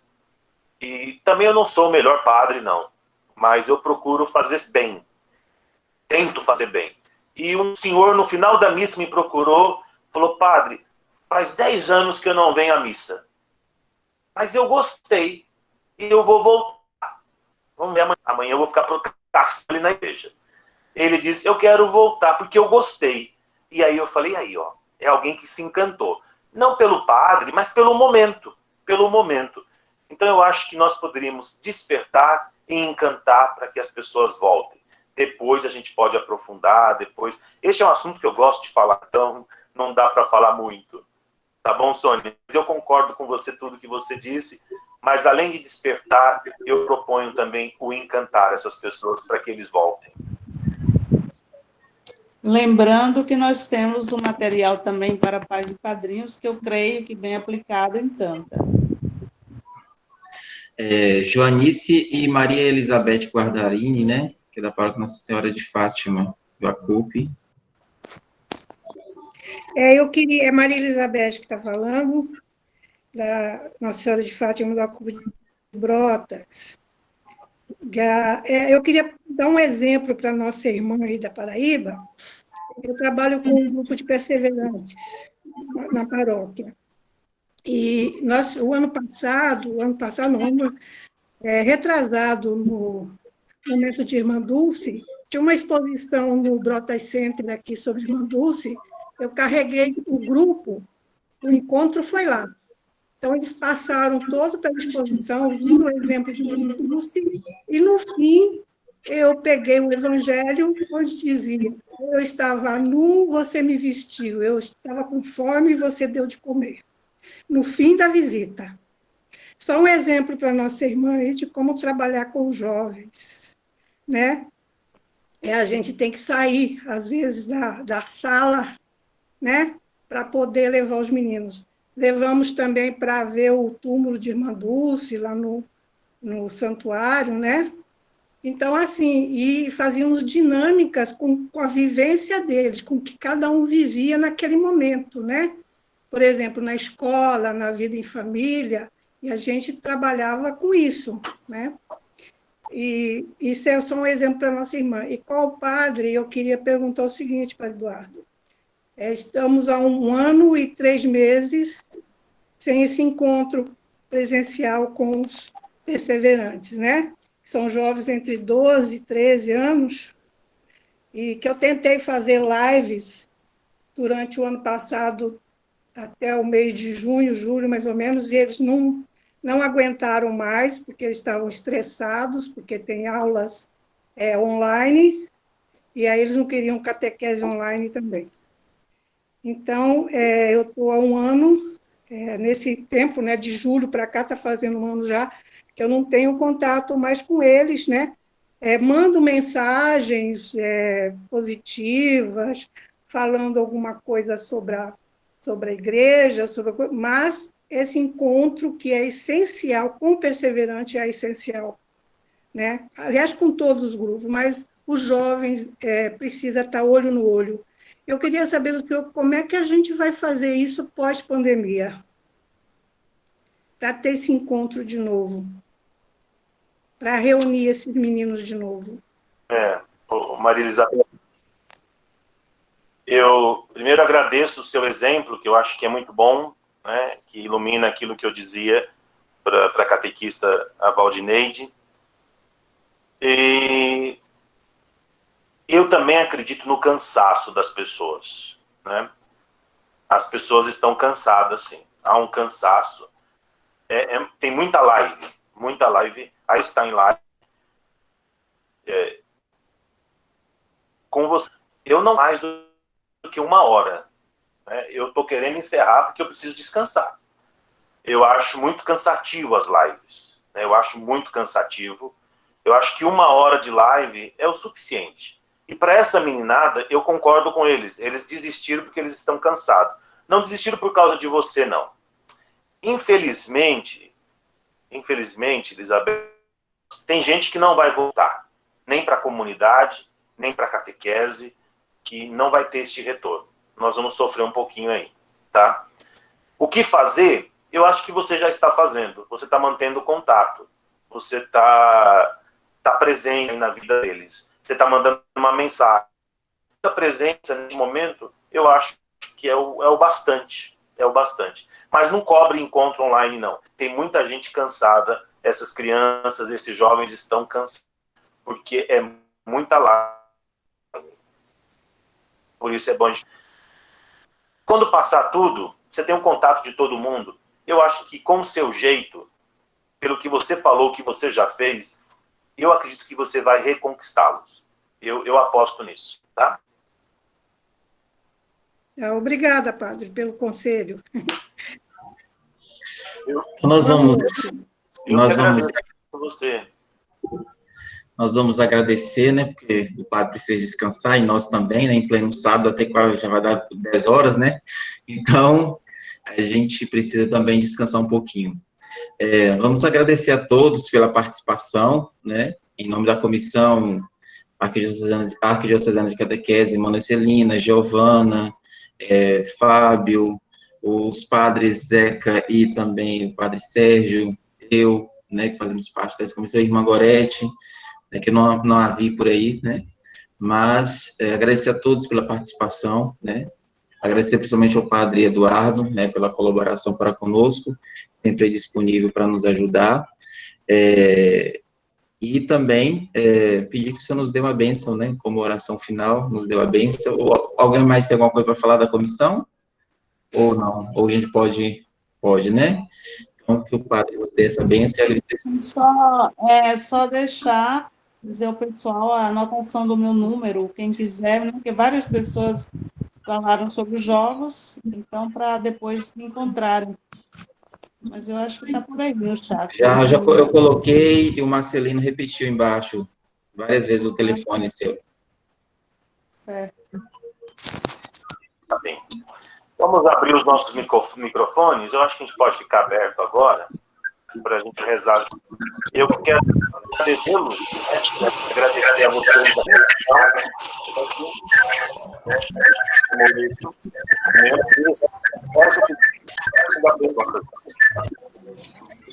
E também eu não sou o melhor padre, não. Mas eu procuro fazer bem. Tento fazer bem. E um senhor, no final da missa, me procurou, falou, padre, faz 10 anos que eu não venho à missa. Mas eu gostei. E eu vou voltar. Vamos ver amanhã. Amanhã eu vou ficar procrastinando ali na igreja. Ele disse, eu quero voltar porque eu gostei. E aí eu falei, aí ó, é alguém que se encantou. Não pelo padre, mas pelo momento. Pelo momento. Então eu acho que nós poderíamos despertar e encantar para que as pessoas voltem. Depois a gente pode aprofundar, depois... Este é um assunto que eu gosto de falar, então não dá para falar muito. Tá bom, Sônia? Eu concordo com você tudo que você disse, mas além de despertar, eu proponho também o encantar essas pessoas para que eles voltem. Lembrando que nós temos um material também para pais e padrinhos, que eu creio que bem aplicado encanta. Joanice e Maria Elizabeth Guardarini, né? Que é da Paróquia Nossa Senhora de Fátima, do ACUP. É Maria Elizabeth que está falando, da Nossa Senhora de Fátima, do ACUP de Brotas. Eu queria dar um exemplo para a nossa irmã aí da Paraíba. Eu trabalho com um grupo de perseverantes na paróquia. E o ano passado não, retrasado, no momento de Irmã Dulce, tinha uma exposição no Brotas Center aqui sobre Irmã Dulce, eu carreguei o grupo, o encontro foi lá. Então, eles passaram todo pela exposição, vindo o exemplo de Irmã Dulce, e, no fim, eu peguei o evangelho, onde dizia, eu estava nu, você me vestiu, eu estava com fome e você deu de comer. No fim da visita. Só um exemplo para a nossa irmã aí de como trabalhar com os jovens, né? A gente tem que sair, às vezes, da sala, né? Para poder levar os meninos. Levamos também para ver o túmulo de Irmã Dulce, lá no santuário, né? Então, assim, e fazíamos dinâmicas com a vivência deles, com o que cada um vivia naquele momento, né? Por exemplo, na escola, na vida em família, e a gente trabalhava com isso, né? E isso é só um exemplo para a nossa irmã. E qual padre, eu queria perguntar o seguinte, Padre Eduardo. Estamos há 1 ano e 3 meses sem esse encontro presencial com os perseverantes, né? São jovens entre 12 e 13 anos, e que eu tentei fazer lives durante o ano passado, até o mês de junho, julho, mais ou menos, e eles não aguentaram mais, porque eles estavam estressados, porque tem aulas online, e aí eles não queriam catequese online também. Então, eu estou há 1 ano, nesse tempo, né, de julho para cá, está fazendo 1 ano já, que eu não tenho contato mais com eles, né? Mando mensagens positivas, falando alguma coisa sobre a igreja, mas esse encontro que é essencial, com perseverante é essencial, né? Aliás, com todos os grupos, mas os jovens precisa estar olho no olho. Eu queria saber do senhor como é que a gente vai fazer isso pós-pandemia, para ter esse encontro de novo, para reunir esses meninos de novo. Maria Elizabeth, eu primeiro agradeço o seu exemplo, que eu acho que é muito bom, né, que ilumina aquilo que eu dizia para a catequista a Valdineide. E eu também acredito no cansaço das pessoas, né? As pessoas estão cansadas, sim. Há um cansaço. Tem muita live. Aí está em live. Com você. Eu não mais do que 1 hora. Né? Eu estou querendo encerrar porque eu preciso descansar. Eu acho muito cansativo as lives. Né? Eu acho muito cansativo. Eu acho que 1 hora de live é o suficiente. E para essa meninada, eu concordo com eles. Eles desistiram porque eles estão cansados. Não desistiram por causa de você, não. Infelizmente, Elizabeth, tem gente que não vai voltar. Nem para a comunidade, nem para a catequese, que não vai ter este retorno. Nós vamos sofrer um pouquinho aí, tá? O que fazer? Eu acho que você já está fazendo. Você está mantendo contato. Você está presente na vida deles. Você está mandando uma mensagem. Essa presença, nesse momento, eu acho que é o bastante. É o bastante. Mas não cobre encontro online, não. Tem muita gente cansada. Essas crianças, esses jovens estão cansados. Porque é muita live. Por isso é bom. Quando passar tudo, você tem um contato de todo mundo. Eu acho que com o seu jeito, pelo que você falou, que você já fez, eu acredito que você vai reconquistá-los. Eu aposto nisso, tá? Obrigada, padre, pelo conselho. Nós vamos agradecer, né, porque o padre precisa descansar, e nós também, né, em pleno sábado, até quase já vai dar 10 horas, né? Então, a gente precisa também descansar um pouquinho. Vamos agradecer a todos pela participação, né, em nome da comissão Arquidiocesana de Catequese, Mona Celina, Giovana, Fábio, os padres Zeca e também o padre Sérgio, eu, né, que fazemos parte dessa comissão, a irmã Gorete, né, que não a vi por aí, né, mas agradecer a todos pela participação, né, agradecer principalmente ao padre Eduardo, né, pela colaboração para conosco, sempre disponível para nos ajudar, e também pedir que o Senhor nos dê uma bênção, né, como oração final, nos dê uma bênção. Ou alguém mais tem alguma coisa para falar da comissão? Ou não? Ou a gente pode, né? Então, que o padre nos dê essa bênção. Só deixar, dizer ao pessoal a anotação do meu número, quem quiser, né, porque várias pessoas falaram sobre os jogos, então, para depois me encontrarem. Mas eu acho que está por aí no chat. Eu coloquei e o Marcelino repetiu embaixo várias vezes o telefone seu. Certo. Tá bem. Vamos abrir os nossos microfones. Eu acho que a gente pode ficar aberto agora para a gente rezar. Eu quero agradecê-los, né? Agradecer a vocês.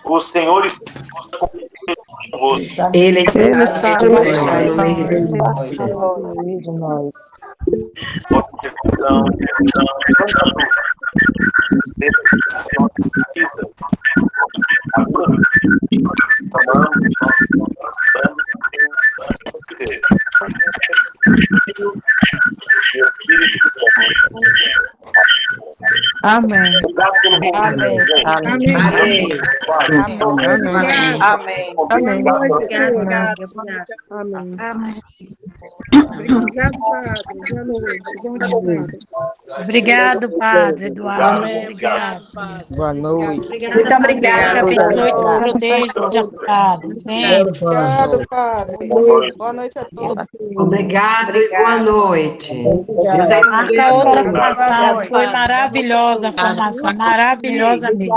O Senhor está convosco. Ele está de nós. Amém. Amém. Amém. Obrigado, padre. Boa noite. Bom descanso. Obrigado, Padre Eduardo. Obrigado. Boa noite. Muito obrigada. Deus, Padre. Obrigado, Padre. Boa noite a todos. Obrigado e boa noite. Marca outra formação. Foi maravilhosa a formação, maravilhosa mesmo.